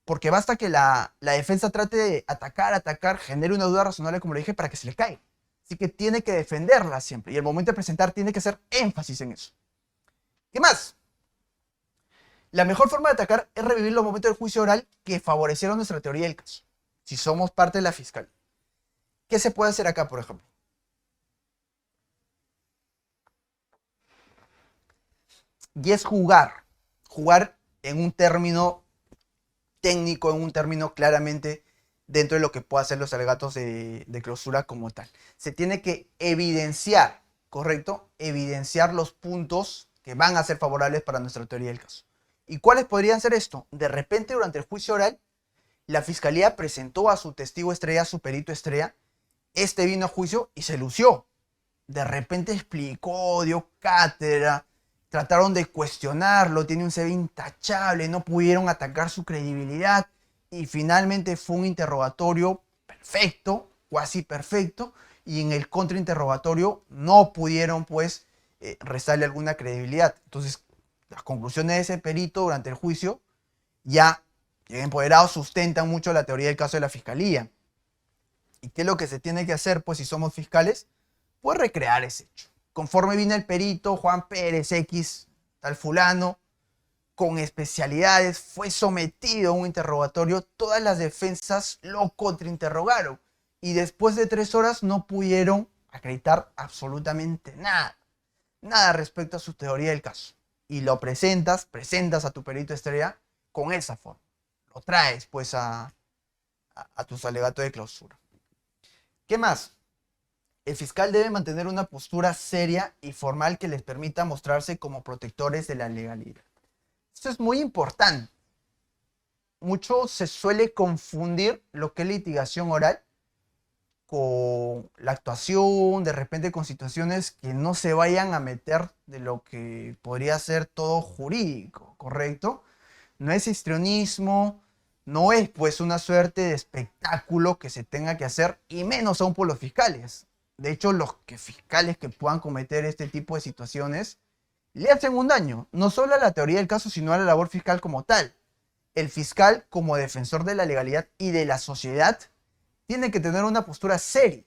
Porque basta que la defensa trate de atacar, genere una duda razonable, como le dije, para que se le caiga. Así que tiene que defenderla siempre. Y el momento de presentar tiene que hacer énfasis en eso. ¿Qué más? La mejor forma de atacar es revivir los momentos del juicio oral que favorecieron nuestra teoría del caso. Si somos parte de la fiscalía. ¿Qué se puede hacer acá, por ejemplo? Y es jugar. Jugar en un término técnico, en un término claramente dentro de lo que puedan hacer los alegatos de clausura como tal. Se tiene que evidenciar, ¿correcto? Evidenciar los puntos que van a ser favorables para nuestra teoría del caso. ¿Y cuáles podrían ser esto? De repente, durante el juicio oral, la fiscalía presentó a su testigo estrella, a su perito estrella. Este vino a juicio y se lució. De repente explicó, dio cátedra, trataron de cuestionarlo, tiene un CV intachable, no pudieron atacar su credibilidad y finalmente fue un interrogatorio perfecto, casi perfecto, y en el contrainterrogatorio no pudieron pues restarle alguna credibilidad. Entonces, las conclusiones de ese perito durante el juicio ya empoderados sustentan mucho la teoría del caso de la fiscalía. ¿Y qué es lo que se tiene que hacer pues si somos fiscales? Pues recrear ese hecho. Conforme viene el perito Juan Pérez X, tal fulano, con especialidades, fue sometido a un interrogatorio, todas las defensas lo contrainterrogaron y después de 3 horas no pudieron acreditar absolutamente nada, nada respecto a su teoría del caso. Y lo presentas a tu perito estrella con esa forma. Lo traes pues a tus alegatos de clausura. ¿Qué más? El fiscal debe mantener una postura seria y formal que les permita mostrarse como protectores de la legalidad. Esto es muy importante. Mucho se suele confundir lo que es litigación oral con la actuación, de repente con situaciones que no se vayan a meter de lo que podría ser todo jurídico, ¿correcto? No es histrionismo, no es pues una suerte de espectáculo que se tenga que hacer, y menos aún por los fiscales. De hecho, los fiscales que puedan cometer este tipo de situaciones le hacen un daño, no solo a la teoría del caso, sino a la labor fiscal como tal. El fiscal, como defensor de la legalidad y de la sociedad, tiene que tener una postura seria,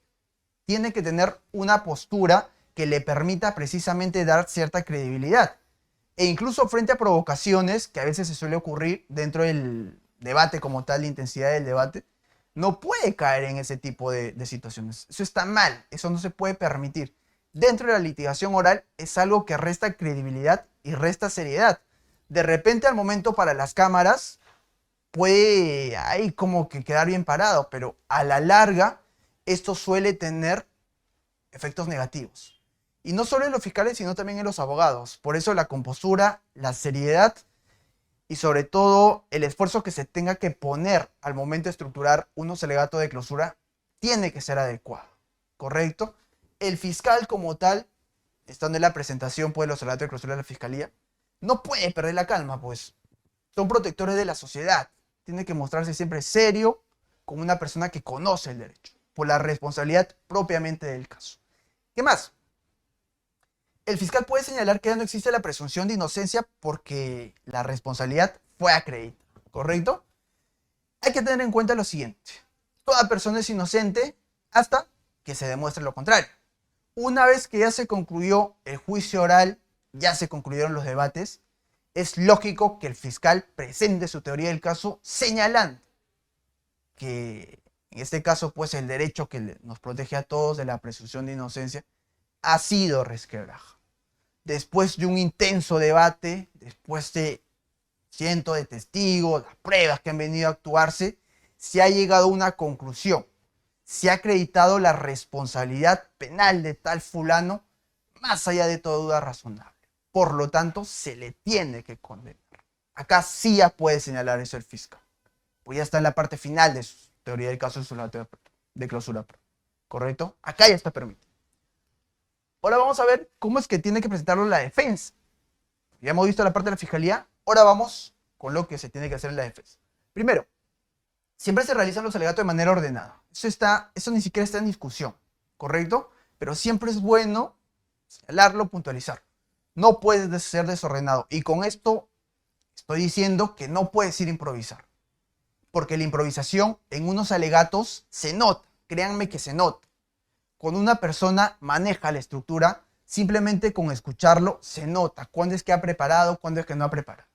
tiene que tener una postura que le permita precisamente dar cierta credibilidad. E incluso frente a provocaciones que a veces se suele ocurrir dentro del debate como tal, la intensidad del debate, no puede caer en ese tipo de situaciones. Eso está mal, eso no se puede permitir. Dentro de la litigación oral es algo que resta credibilidad y resta seriedad. De repente al momento para las cámaras puede ahí como que quedar bien parado, pero a la larga esto suele tener efectos negativos. Y no solo en los fiscales, sino también en los abogados. Por eso la compostura, la seriedad y sobre todo el esfuerzo que se tenga que poner al momento de estructurar unos alegatos de clausura tiene que ser adecuado, ¿correcto? El fiscal como tal, estando en la presentación pues, de los alegatos de clausura de la fiscalía, no puede perder la calma, pues son protectores de la sociedad. Tiene que mostrarse siempre serio, como una persona que conoce el derecho, por la responsabilidad propiamente del caso. ¿Qué más? El fiscal puede señalar que ya no existe la presunción de inocencia porque la responsabilidad fue acreditada, ¿correcto? Hay que tener en cuenta lo siguiente. Toda persona es inocente hasta que se demuestre lo contrario. Una vez que ya se concluyó el juicio oral, ya se concluyeron los debates, es lógico que el fiscal presente su teoría del caso señalando que en este caso pues el derecho que nos protege a todos de la presunción de inocencia ha sido resquebrajado. Después de un intenso debate, después de cientos de testigos, las pruebas que han venido a actuarse, se ha llegado a una conclusión. Se ha acreditado la responsabilidad penal de tal fulano más allá de toda duda razonable. Por lo tanto, se le tiene que condenar. Acá sí ya puede señalar eso el fiscal. Pues ya está en la parte final de su teoría del caso de clausura. ¿Correcto? Acá ya está permitido. Ahora vamos a ver cómo es que tiene que presentarlo la defensa. Ya hemos visto la parte de la fiscalía, ahora vamos con lo que se tiene que hacer en la defensa. Primero, siempre se realizan los alegatos de manera ordenada. Eso ni siquiera está en discusión, ¿correcto? Pero siempre es bueno señalarlo, puntualizarlo. No puedes ser desordenado. Y con esto estoy diciendo que no puedes ir a improvisar. Porque la improvisación en unos alegatos se nota. Créanme que se nota. Cuando una persona maneja la estructura, simplemente con escucharlo se nota cuándo es que ha preparado, cuándo es que no ha preparado.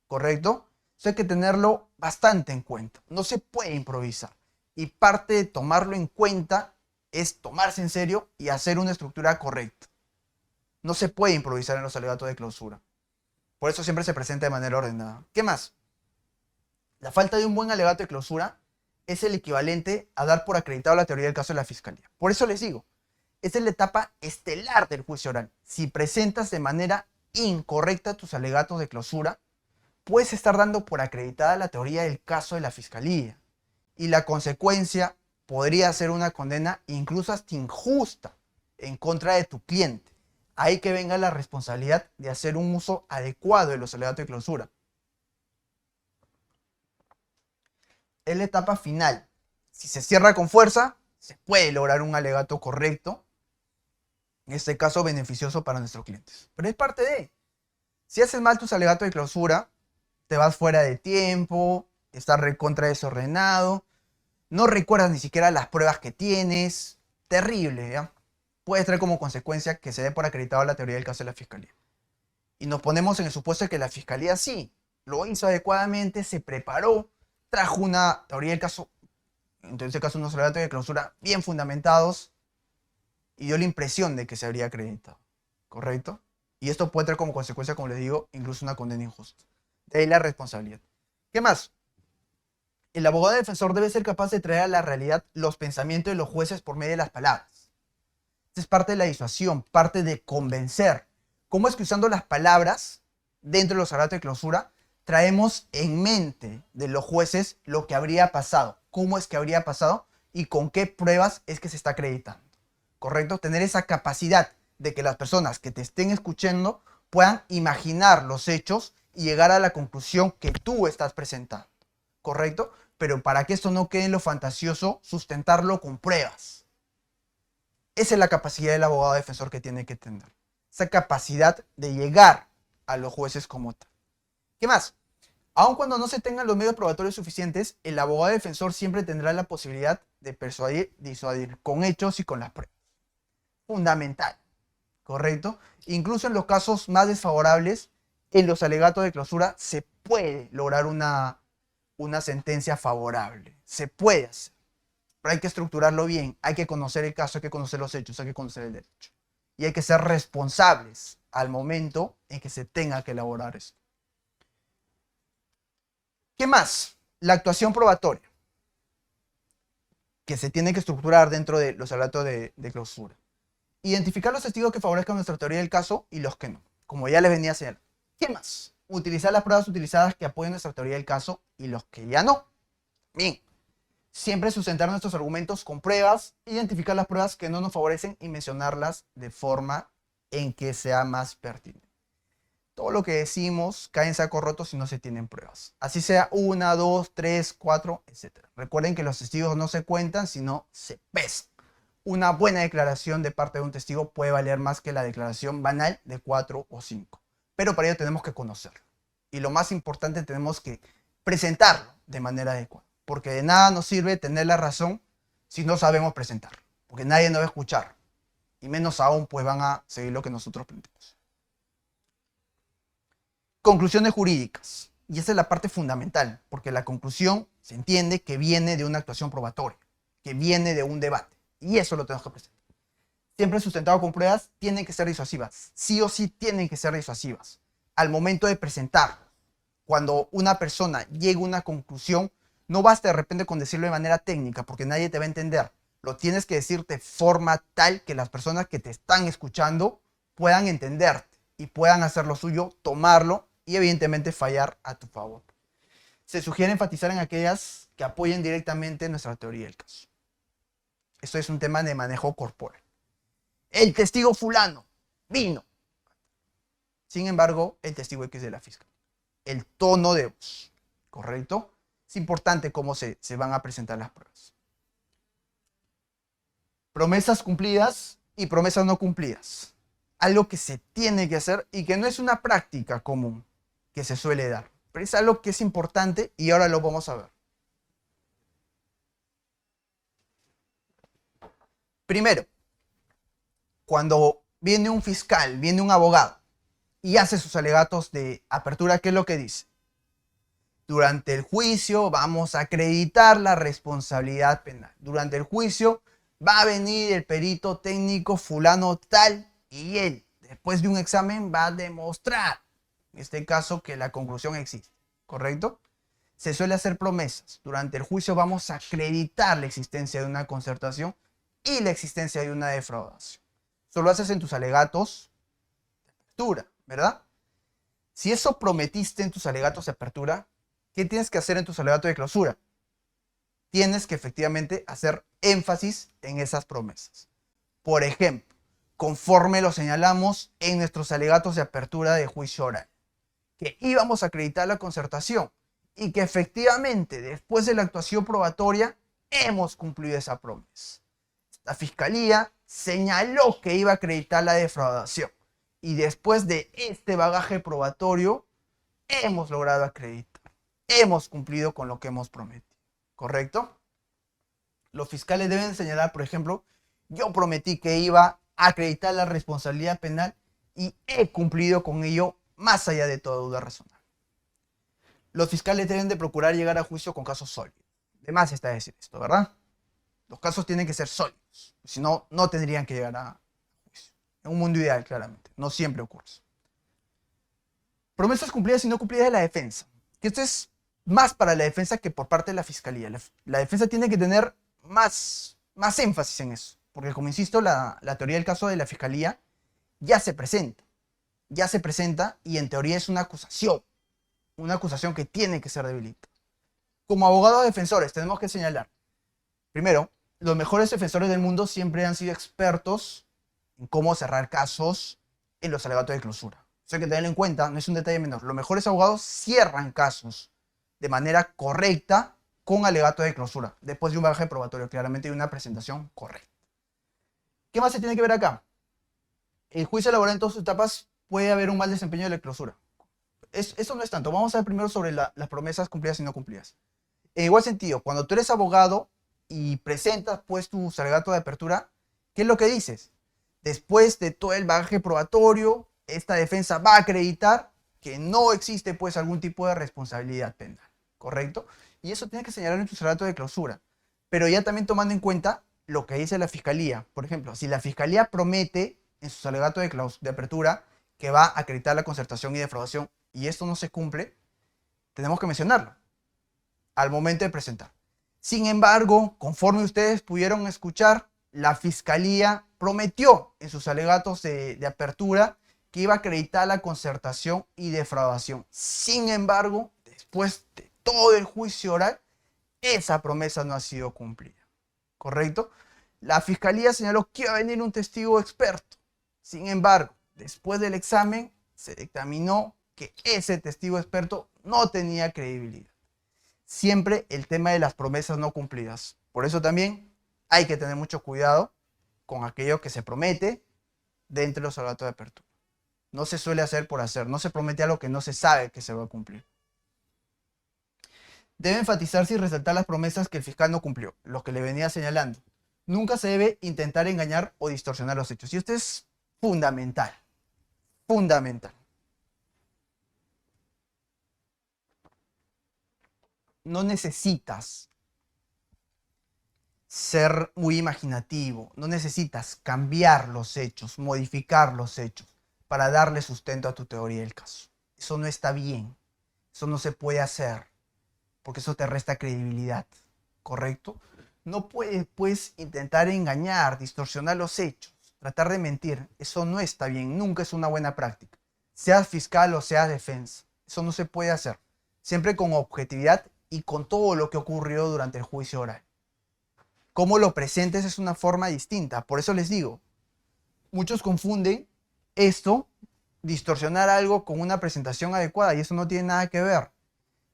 ¿Correcto? Eso hay que tenerlo bastante en cuenta. No se puede improvisar. Y parte de tomarlo en cuenta es tomarse en serio y hacer una estructura correcta. No se puede improvisar en los alegatos de clausura. Por eso siempre se presenta de manera ordenada. ¿Qué más? La falta de un buen alegato de clausura es el equivalente a dar por acreditado la teoría del caso de la fiscalía. Por eso les digo, esta es la etapa estelar del juicio oral. Si presentas de manera incorrecta tus alegatos de clausura, puedes estar dando por acreditada la teoría del caso de la fiscalía. Y la consecuencia podría ser una condena incluso hasta injusta en contra de tu cliente. Ahí que venga la responsabilidad de hacer un uso adecuado de los alegatos de clausura. Es la etapa final. Si se cierra con fuerza, se puede lograr un alegato correcto, en este caso beneficioso para nuestros clientes. Pero es parte de. Si haces mal tus alegatos de clausura, te vas fuera de tiempo, estás recontra desordenado, no recuerdas ni siquiera las pruebas que tienes. Terrible, ¿ya? Puede traer como consecuencia que se dé por acreditado la teoría del caso de la fiscalía. Y nos ponemos en el supuesto de que la fiscalía sí lo hizo adecuadamente, se preparó, trajo una teoría del caso, en este caso unos alegatos de clausura bien fundamentados, y dio la impresión de que se habría acreditado. ¿Correcto? Y esto puede traer como consecuencia, como les digo, incluso una condena injusta. De ahí la responsabilidad. ¿Qué más? El abogado defensor debe ser capaz de traer a la realidad los pensamientos de los jueces por medio de las palabras. Esta es parte de la disuasión, parte de convencer. ¿Cómo es que usando las palabras dentro de los alegatos de clausura traemos en mente de los jueces lo que habría pasado? ¿Cómo es que habría pasado? ¿Y con qué pruebas es que se está acreditando? ¿Correcto? Tener esa capacidad de que las personas que te estén escuchando puedan imaginar los hechos y llegar a la conclusión que tú estás presentando. ¿Correcto? Pero para que esto no quede en lo fantasioso, sustentarlo con pruebas. Esa es la capacidad del abogado defensor que tiene que tener. Esa capacidad de llegar a los jueces como tal. ¿Qué más? Aun cuando no se tengan los medios probatorios suficientes, el abogado defensor siempre tendrá la posibilidad de persuadir, disuadir con hechos y con las pruebas. Fundamental. ¿Correcto? Incluso en los casos más desfavorables, en los alegatos de clausura se puede lograr una sentencia favorable. Se puede hacer. Pero hay que estructurarlo bien. Hay que conocer el caso, hay que conocer los hechos, hay que conocer el derecho. Y hay que ser responsables al momento en que se tenga que elaborar esto. ¿Qué más? La actuación probatoria, que se tiene que estructurar dentro de los alegatos de clausura. Identificar los testigos que favorezcan nuestra teoría del caso y los que no, como ya les venía a señalar. ¿Qué más? Utilizar las pruebas utilizadas que apoyen nuestra teoría del caso y los que ya no. Bien. Siempre sustentar nuestros argumentos con pruebas, identificar las pruebas que no nos favorecen y mencionarlas de forma en que sea más pertinente. Todo lo que decimos cae en saco roto si no se tienen pruebas. Así sea 1, 2, 3, 4, etc. Recuerden que los testigos no se cuentan, sino se pesan. Una buena declaración de parte de un testigo puede valer más que la declaración banal de 4 o 5. Pero para ello tenemos que conocerlo. Y lo más importante, tenemos que presentarlo de manera adecuada. Porque de nada nos sirve tener la razón si no sabemos presentarlo. Porque nadie nos va a escuchar. Y menos aún, pues van a seguir lo que nosotros planteamos. Conclusiones jurídicas. Y esa es la parte fundamental. Porque la conclusión se entiende que viene de una actuación probatoria. Que viene de un debate. Y eso lo tenemos que presentar. Siempre sustentado con pruebas, tienen que ser disuasivas. Sí o sí tienen que ser disuasivas. Al momento de presentar, cuando una persona llega a una conclusión, no basta de repente con decirlo de manera técnica, porque nadie te va a entender. Lo tienes que decir de forma tal que las personas que te están escuchando puedan entenderte y puedan hacer lo suyo, tomarlo y evidentemente fallar a tu favor. Se sugiere enfatizar en aquellas que apoyen directamente nuestra teoría del caso. Esto es un tema de manejo corporal. el testigo fulano vino. Sin embargo, el testigo X de la fiscal. El tono de voz, ¿correcto? Es importante cómo se van a presentar las pruebas. Promesas cumplidas y promesas no cumplidas. Algo que se tiene que hacer y que no es una práctica común que se suele dar, pero es algo que es importante y ahora lo vamos a ver. Primero, cuando viene un fiscal, viene un abogado y hace sus alegatos de apertura, ¿qué es lo que dice? Durante el juicio vamos a acreditar la responsabilidad penal. Durante el juicio va a venir el perito técnico fulano tal y él, después de un examen, va a demostrar, en este caso, que la conclusión existe, ¿correcto? Se suele hacer promesas. Durante el juicio vamos a acreditar la existencia de una concertación y la existencia de una defraudación. Eso lo haces en tus alegatos de apertura, ¿verdad? Si eso prometiste en tus alegatos de apertura, ¿qué tienes que hacer en tus alegatos de clausura? Tienes que efectivamente hacer énfasis en esas promesas. Por ejemplo, conforme lo señalamos en nuestros alegatos de apertura de juicio oral, que íbamos a acreditar la concertación y que efectivamente después de la actuación probatoria hemos cumplido esa promesa. La fiscalía señaló que iba a acreditar la defraudación y después de este bagaje probatorio hemos logrado acreditar. Hemos cumplido con lo que hemos prometido, ¿correcto? Los fiscales deben señalar, por ejemplo, yo prometí que iba a acreditar la responsabilidad penal y he cumplido con ello más allá de toda duda razonable. Los fiscales deben de procurar llegar a juicio con casos sólidos. De más está decir esto, ¿verdad? Los casos tienen que ser sólidos, si no, no tendrían que llegar a juicio. En un mundo ideal, claramente, no siempre ocurre. Promesas cumplidas y no cumplidas de la defensa. Que esto es más para la defensa que por parte de la fiscalía. La defensa tiene que tener más énfasis en eso, porque como insisto, la teoría del caso de la fiscalía ya se presenta y en teoría es una acusación que tiene que ser debilitada. Como abogados defensores tenemos que señalar, primero, los mejores defensores del mundo siempre han sido expertos en cómo cerrar casos en los alegatos de clausura. Eso hay que tenerlo en cuenta, no es un detalle menor. Los mejores abogados cierran casos de manera correcta con alegato de clausura, después de un bagaje probatorio, claramente, y una presentación correcta. ¿Qué más se tiene que ver acá? El juicio laboral en todas sus etapas puede haber un mal desempeño de la clausura. Eso no es tanto. Vamos a ver primero sobre las promesas cumplidas y no cumplidas. En igual sentido, cuando tú eres abogado y presentas pues tu alegato de apertura, ¿qué es lo que dices? Después de todo el bagaje probatorio, esta defensa va a acreditar que no existe pues algún tipo de responsabilidad penal, ¿correcto? Y eso tienes que señalar en tu alegato de clausura. Pero ya también tomando en cuenta lo que dice la fiscalía. Por ejemplo, si la fiscalía promete en sus alegatos de apertura que va a acreditar la concertación y defraudación y esto no se cumple, tenemos que mencionarlo al momento de presentar. Sin embargo, conforme ustedes pudieron escuchar, la fiscalía prometió en sus alegatos de apertura que iba a acreditar la concertación y defraudación. Sin embargo, después de todo el juicio oral, esa promesa no ha sido cumplida. ¿Correcto? La fiscalía señaló que iba a venir un testigo experto. Sin embargo, después del examen, se dictaminó que ese testigo experto no tenía credibilidad. Siempre el tema de las promesas no cumplidas. Por eso también hay que tener mucho cuidado con aquello que se promete dentro de los alegatos de apertura. No se suele hacer por hacer. No se promete algo que no se sabe que se va a cumplir. Debe enfatizarse y resaltar las promesas que el fiscal no cumplió, lo que le venía señalando. Nunca se debe intentar engañar o distorsionar los hechos. Y esto es fundamental. Fundamental. No necesitas ser muy imaginativo, no necesitas cambiar los hechos, modificar los hechos para darle sustento a tu teoría del caso. Eso no está bien, eso no se puede hacer, porque eso te resta credibilidad, ¿correcto? No puedes, pues, intentar engañar, distorsionar los hechos, tratar de mentir. Eso no está bien, nunca es una buena práctica. Seas fiscal o seas defensa, eso no se puede hacer. Siempre con objetividad y con todo lo que ocurrió durante el juicio oral. Cómo lo presentes es una forma distinta. Por eso les digo, Muchos confunden esto, distorsionar algo con una presentación adecuada, y eso no tiene nada que ver.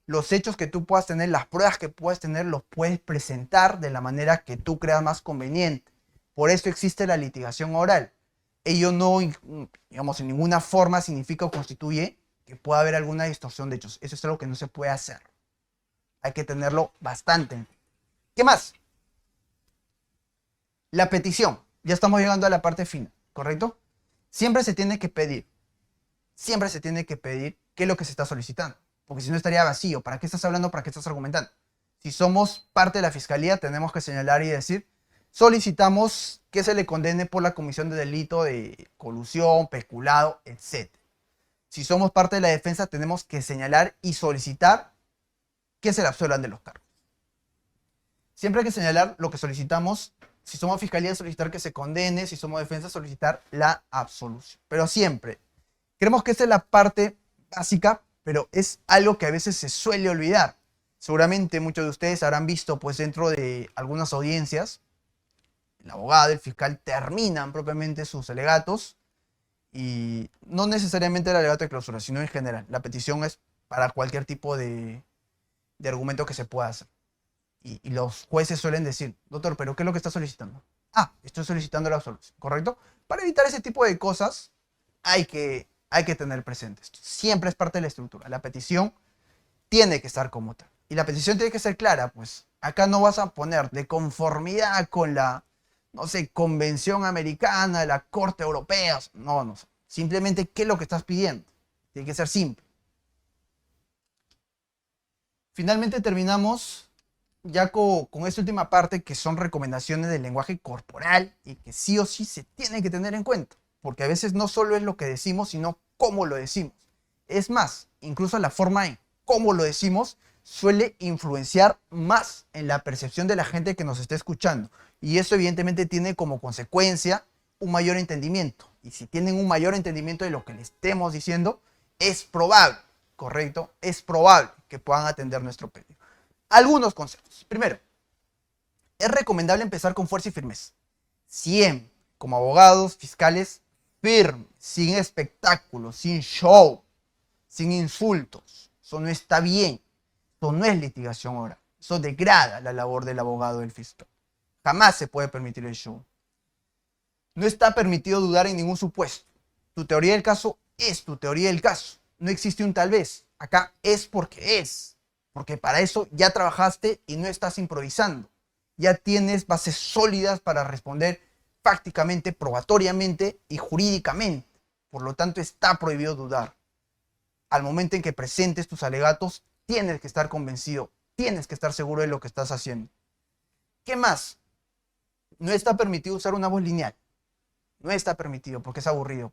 Los hechos que tú puedas tener, las pruebas que puedas tener, los puedes presentar de la manera que tú creas más conveniente. Por eso existe la litigación oral. Ello no, digamos, en ninguna forma significa o constituye que pueda haber alguna distorsión de hechos. Eso es algo que no se puede hacer. Hay que tenerlo bastante. ¿Qué más? La petición. Ya estamos llegando a la parte final, ¿correcto? Siempre se tiene que pedir. Siempre se tiene que pedir qué es lo que se está solicitando. Porque si no estaría vacío. ¿Para qué estás hablando? ¿Para qué estás argumentando? Si somos parte de la fiscalía, tenemos que señalar y decir, solicitamos que se le condene por la comisión de delito de colusión, peculado, etc. Si somos parte de la defensa, tenemos que señalar y solicitar que se le absuelvan de los cargos. Siempre hay que señalar lo que solicitamos. Si somos fiscalía, solicitar que se condene. Si somos defensa, solicitar la absolución. Pero siempre. Creemos que esta es la parte básica, pero es algo que a veces se suele olvidar. Seguramente muchos de ustedes habrán visto, pues dentro de algunas audiencias, el abogado, el fiscal terminan propiamente sus alegatos, y no necesariamente el alegato de clausura, sino en general. La petición es para cualquier tipo de argumento que se pueda hacer. Y los jueces suelen decir, doctor, ¿pero qué es lo que está solicitando? Ah, estoy solicitando la absolución, ¿correcto? Para evitar ese tipo de cosas, hay que tener presente esto. Siempre es parte de la estructura. La petición tiene que estar como tal. Y la petición tiene que ser clara, pues. Acá no vas a poner de conformidad con la, no sé, Convención Americana, la Corte Europea. No, no. Simplemente, ¿qué es lo que estás pidiendo? Tiene que ser simple. Finalmente terminamos ya con esta última parte, que son recomendaciones del lenguaje corporal y que sí o sí se tiene que tener en cuenta. Porque a veces no solo es lo que decimos, sino cómo lo decimos. Es más, incluso la forma en cómo lo decimos suele influenciar más en la percepción de la gente que nos está escuchando. Y eso evidentemente tiene como consecuencia un mayor entendimiento. Y si tienen un mayor entendimiento de lo que le estemos diciendo, es probable, ¿correcto? Es probable que puedan atender nuestro pedido. Algunos consejos. Primero, es recomendable empezar con fuerza y firmeza. Siempre, como abogados, fiscales, firmes, sin espectáculos, sin show, sin insultos. Eso no está bien. Eso no es litigación oral. Eso degrada la labor del abogado del fiscal. Jamás se puede permitir el show. No está permitido dudar en ningún supuesto. Tu teoría del caso es tu teoría del caso. No existe un tal vez. Acá es porque es. Porque para eso ya trabajaste y no estás improvisando. Ya tienes bases sólidas para responder fácticamente, probatoriamente y jurídicamente. Por lo tanto, está prohibido dudar. Al momento en que presentes tus alegatos, tienes que estar convencido, tienes que estar seguro de lo que estás haciendo. ¿Qué más? No está permitido usar una voz lineal. No está permitido porque es aburrido.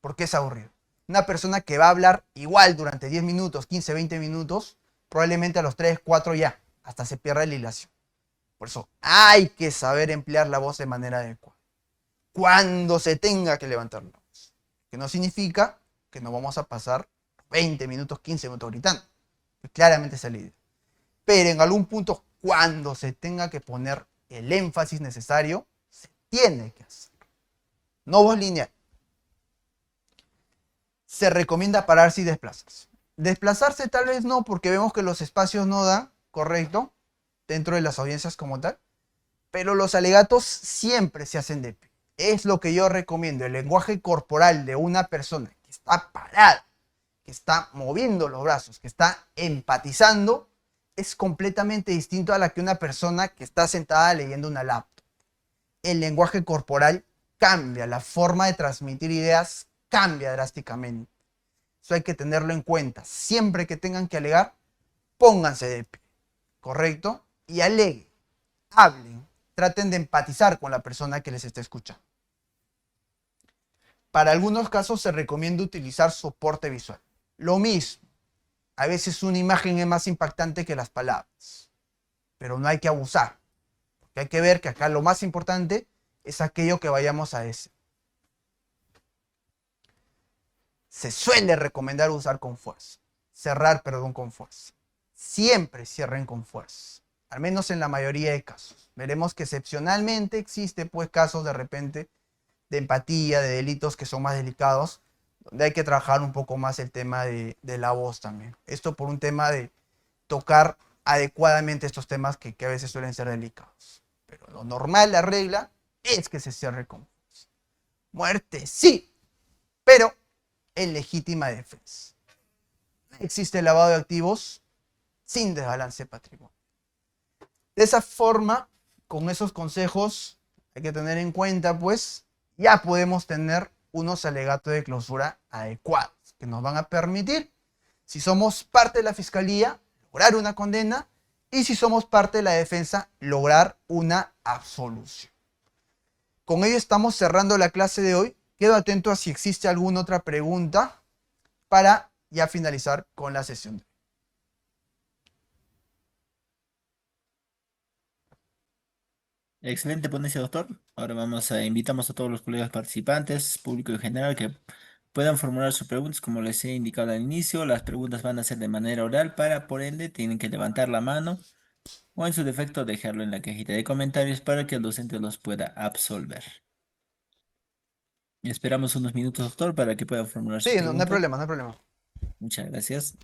¿Por qué es aburrido? Una persona que va a hablar igual durante 10 minutos, 15, 20 minutos, probablemente a los 3, 4 ya, hasta se pierda la hilación. Por eso hay que saber emplear la voz de manera adecuada. Cuando se tenga que levantar la voz. Que no significa que nos vamos a pasar 20 minutos, 15 minutos gritando. Claramente esa es la idea. Pero en algún punto, cuando se tenga que poner el énfasis necesario, se tiene que hacer. No voz lineal. Se recomienda pararse y desplazarse. Desplazarse tal vez no, porque vemos que los espacios no dan, correcto, dentro de las audiencias como tal, pero los alegatos siempre se hacen de pie. Es lo que yo recomiendo. El lenguaje corporal de una persona que está parada, que está moviendo los brazos, que está empatizando, es completamente distinto a la que una persona que está sentada leyendo una laptop. El lenguaje corporal cambia, la forma de transmitir ideas cambia drásticamente. Eso hay que tenerlo en cuenta. Siempre que tengan que alegar, pónganse de pie, ¿correcto? Y aleguen, hablen, traten de empatizar con la persona que les está escuchando. Para algunos casos se recomienda utilizar soporte visual. Lo mismo, a veces una imagen es más impactante que las palabras, pero no hay que abusar, porque hay que ver que acá lo más importante es aquello que vayamos a decir. Se suele recomendar usar con fuerza, cerrar, perdón, con fuerza. Siempre cierren con fuerza, al menos en la mayoría de casos. Veremos que excepcionalmente existe pues casos de repente de empatía, de delitos que son más delicados, donde hay que trabajar un poco más el tema de la voz también. Esto por un tema de tocar adecuadamente estos temas que a veces suelen ser delicados. Pero lo normal, la regla, es que se cierre con muerte, sí, pero en legítima defensa. No existe lavado de activos sin desbalance de patrimonio. De esa forma, con esos consejos, hay que tener en cuenta, pues, ya podemos tener unos alegatos de clausura adecuados que nos van a permitir, si somos parte de la fiscalía, lograr una condena y si somos parte de la defensa, lograr una absolución. Con ello estamos cerrando la clase de hoy. Quedo atento a si existe alguna otra pregunta para ya finalizar con la sesión. Excelente ponencia, doctor. Ahora invitamos a todos los colegas participantes, público en general, que puedan formular sus preguntas. Como les he indicado al inicio, las preguntas van a ser de manera oral, por ende, tienen que levantar la mano o en su defecto dejarlo en la cajita de comentarios para que el docente los pueda absolver. Esperamos unos minutos, doctor, para que puedan formular sus Sí, no, no hay preguntas. problema, no hay problema. Muchas gracias.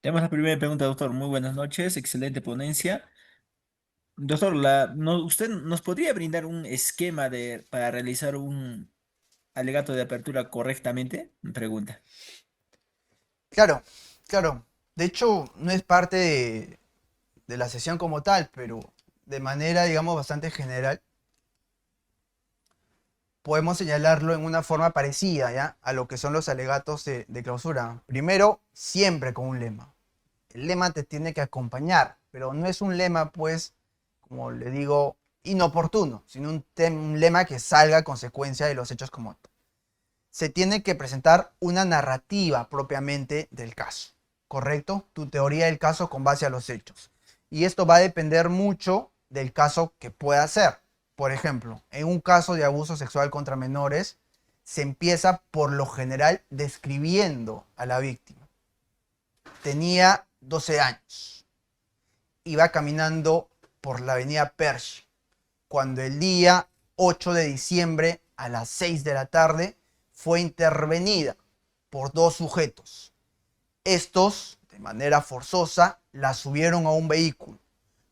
Tenemos la primera pregunta, doctor. Muy buenas noches, excelente ponencia. Doctor, ¿usted nos podría brindar un esquema para realizar un alegato de apertura correctamente? Pregunta. Claro, claro. De hecho, no es parte de la sesión como tal, pero de manera, digamos, bastante general, podemos señalarlo en una forma parecida, ¿ya? A lo que son los alegatos de clausura. Primero, siempre con un lema. El lema te tiene que acompañar, pero no es un lema, pues, como le digo, inoportuno, sino un lema que salga a consecuencia de los hechos como tal. Se tiene que presentar una narrativa propiamente del caso, ¿correcto? Tu teoría del caso con base a los hechos. Y esto va a depender mucho del caso que pueda ser. Por ejemplo, en un caso de abuso sexual contra menores, se empieza por lo general describiendo a la víctima. Tenía 12 años. Iba caminando por la avenida Pershing cuando el día 8 de diciembre a las 6 de la tarde fue intervenida por dos sujetos. Estos, de manera forzosa, la subieron a un vehículo,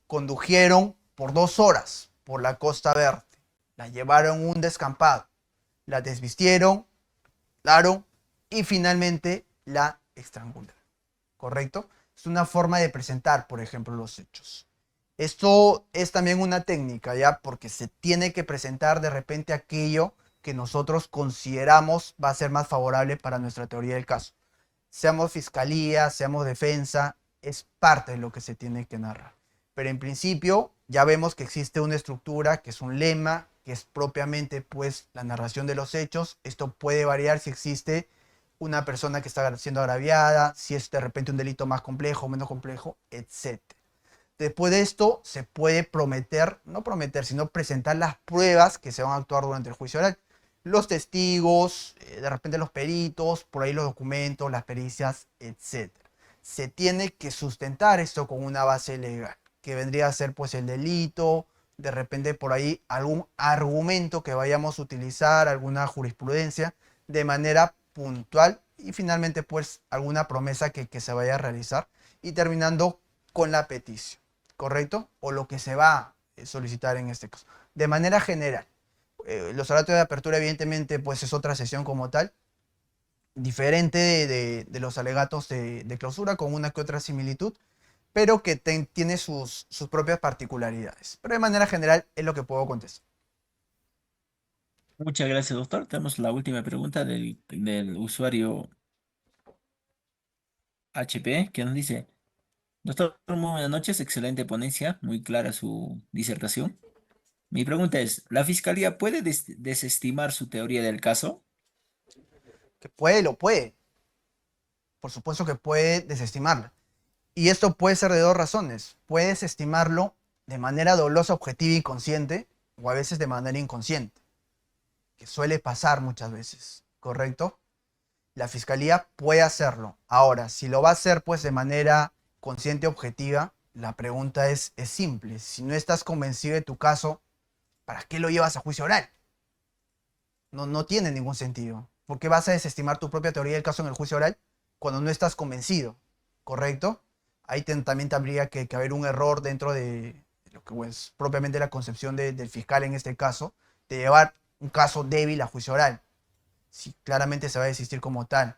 condujeron por 2 horas por la Costa Verde, la llevaron a un descampado, la desvistieron, claro, y finalmente la estrangularon. ¿Correcto? Es una forma de presentar, por ejemplo, los hechos. Esto es también una técnica, ¿ya? Porque se tiene que presentar de repente aquello que nosotros consideramos va a ser más favorable para nuestra teoría del caso. Seamos fiscalía, seamos defensa, es parte de lo que se tiene que narrar. Pero en principio ya vemos que existe una estructura, que es un lema, que es propiamente pues la narración de los hechos. Esto puede variar si existe una persona que está siendo agraviada, si es de repente un delito más complejo o menos complejo, etcétera. Después de esto se puede prometer, no prometer, sino presentar las pruebas que se van a actuar durante el juicio oral. Los testigos, de repente los peritos, por ahí los documentos, las pericias, etcétera. Se tiene que sustentar esto con una base legal, que vendría a ser pues el delito, de repente por ahí algún argumento que vayamos a utilizar, alguna jurisprudencia, de manera puntual y finalmente pues alguna promesa que se vaya a realizar y terminando con la petición. ¿Correcto? O lo que se va a solicitar en este caso. De manera general, los alegatos de apertura evidentemente pues es otra sesión como tal, diferente de los alegatos de clausura con una que otra similitud, pero que tiene sus propias particularidades. Pero de manera general es lo que puedo contestar. Muchas gracias, doctor. Tenemos la última pregunta del usuario HP que nos dice, Doctor, muy buenas noches, excelente ponencia, muy clara su disertación. Mi pregunta es, ¿la fiscalía puede desestimar su teoría del caso? Que puede, lo puede. Por supuesto que puede desestimarla. Y esto puede ser de dos razones. Puede desestimarlo de manera dolosa, objetiva y consciente, o a veces de manera inconsciente, que suele pasar muchas veces, ¿correcto? La fiscalía puede hacerlo. Ahora, si lo va a hacer pues de manera consciente y objetiva, la pregunta es simple. Si no estás convencido de tu caso, ¿para qué lo llevas a juicio oral? No tiene ningún sentido. ¿Por qué vas a desestimar tu propia teoría del caso en el juicio oral cuando no estás convencido? ¿Correcto? Ahí también tendría que haber un error dentro de lo que es propiamente la concepción del fiscal en este caso, de llevar un caso débil a juicio oral. Si claramente se va a desistir como tal.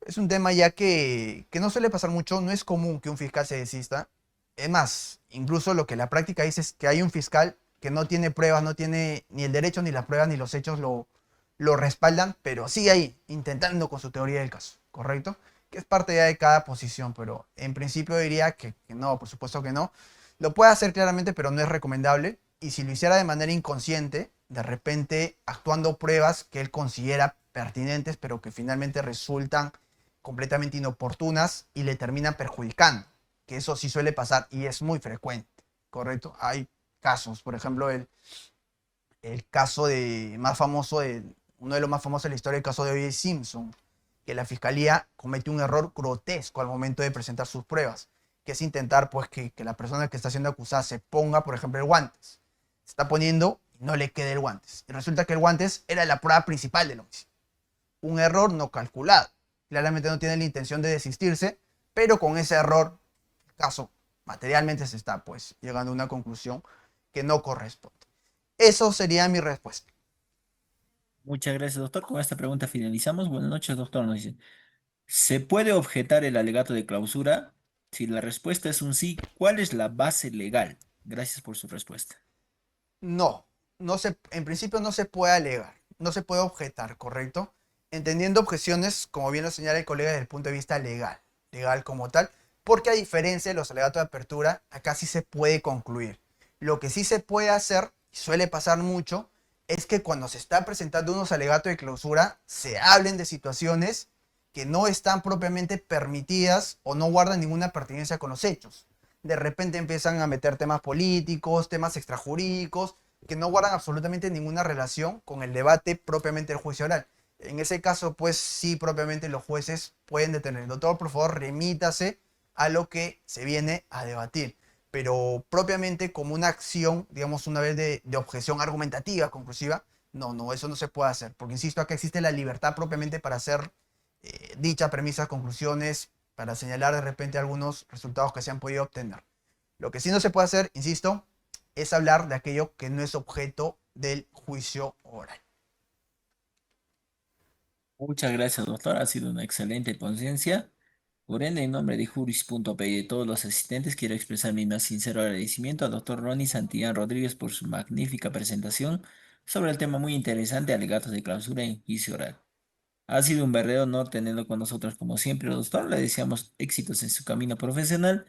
Es un tema ya que no suele pasar mucho, no es común que un fiscal se desista. Es más, incluso lo que la práctica dice es que hay un fiscal que no tiene pruebas, no tiene ni el derecho, ni las pruebas, ni los hechos lo respaldan, pero sigue ahí, intentando con su teoría del caso, ¿correcto? Que es parte ya de cada posición, pero en principio diría que no, por supuesto que no. Lo puede hacer claramente, pero no es recomendable. Y si lo hiciera de manera inconsciente, de repente actuando pruebas que él considera pertinentes, pero que finalmente resultan completamente inoportunas y le terminan perjudicando, que eso sí suele pasar y es muy frecuente, ¿correcto? Hay casos, por ejemplo, el caso más famoso, uno de los más famosos de la historia, el caso de O.J. Simpson, que la fiscalía comete un error grotesco al momento de presentar sus pruebas, que es intentar pues que la persona que está siendo acusada se ponga, por ejemplo, el guantes. Se está poniendo y no le queda el guantes. Y resulta que el guantes era la prueba principal del homicidio. Un error no calculado. Claramente no tiene la intención de desistirse, pero con ese error, el caso materialmente se está pues llegando a una conclusión que no corresponde. Eso sería mi respuesta. Muchas gracias, doctor. Con esta pregunta finalizamos. Buenas noches, doctor. Nos dice, ¿se puede objetar el alegato de clausura? Si la respuesta es un sí, ¿cuál es la base legal? Gracias por su respuesta. No, en principio no se puede alegar, no se puede objetar, ¿correcto? Entendiendo objeciones, como bien lo señala el colega, desde el punto de vista legal, legal como tal, porque a diferencia de los alegatos de apertura, acá sí se puede concluir. Lo que sí se puede hacer, y suele pasar mucho, es que cuando se está presentando unos alegatos de clausura, se hablen de situaciones que no están propiamente permitidas o no guardan ninguna pertinencia con los hechos. De repente empiezan a meter temas políticos, temas extrajurídicos, que no guardan absolutamente ninguna relación con el debate propiamente del juicio oral. En ese caso, pues sí, propiamente los jueces pueden detener. Doctor, por favor, remítase a lo que se viene a debatir. Pero propiamente como una acción, digamos, una vez de objeción argumentativa, conclusiva, no, eso no se puede hacer. Porque, insisto, acá existe la libertad propiamente para hacer dichas premisas, conclusiones, para señalar de repente algunos resultados que se han podido obtener. Lo que sí no se puede hacer, insisto, es hablar de aquello que no es objeto del juicio oral. Muchas gracias, doctor. Ha sido una excelente conciencia. Por ende, en nombre de Juris.p y de todos los asistentes, quiero expresar mi más sincero agradecimiento al doctor Ronnie Santillán Rodríguez por su magnífica presentación sobre el tema muy interesante, alegatos de clausura en juicio oral. Ha sido un verdadero honor tenerlo con nosotros como siempre, doctor. Le deseamos éxitos en su camino profesional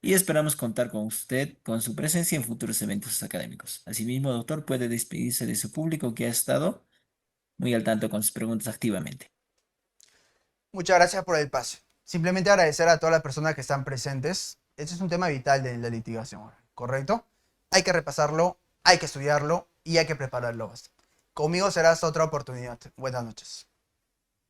y esperamos contar con usted, con su presencia en futuros eventos académicos. Asimismo, doctor, puede despedirse de su público que ha estado muy al tanto con sus preguntas activamente. Muchas gracias por el pase. Simplemente agradecer a todas las personas que están presentes. Este es un tema vital de la litigación oral, ¿correcto? Hay que repasarlo, hay que estudiarlo y hay que prepararlo bastante. Conmigo será hasta otra oportunidad. Buenas noches.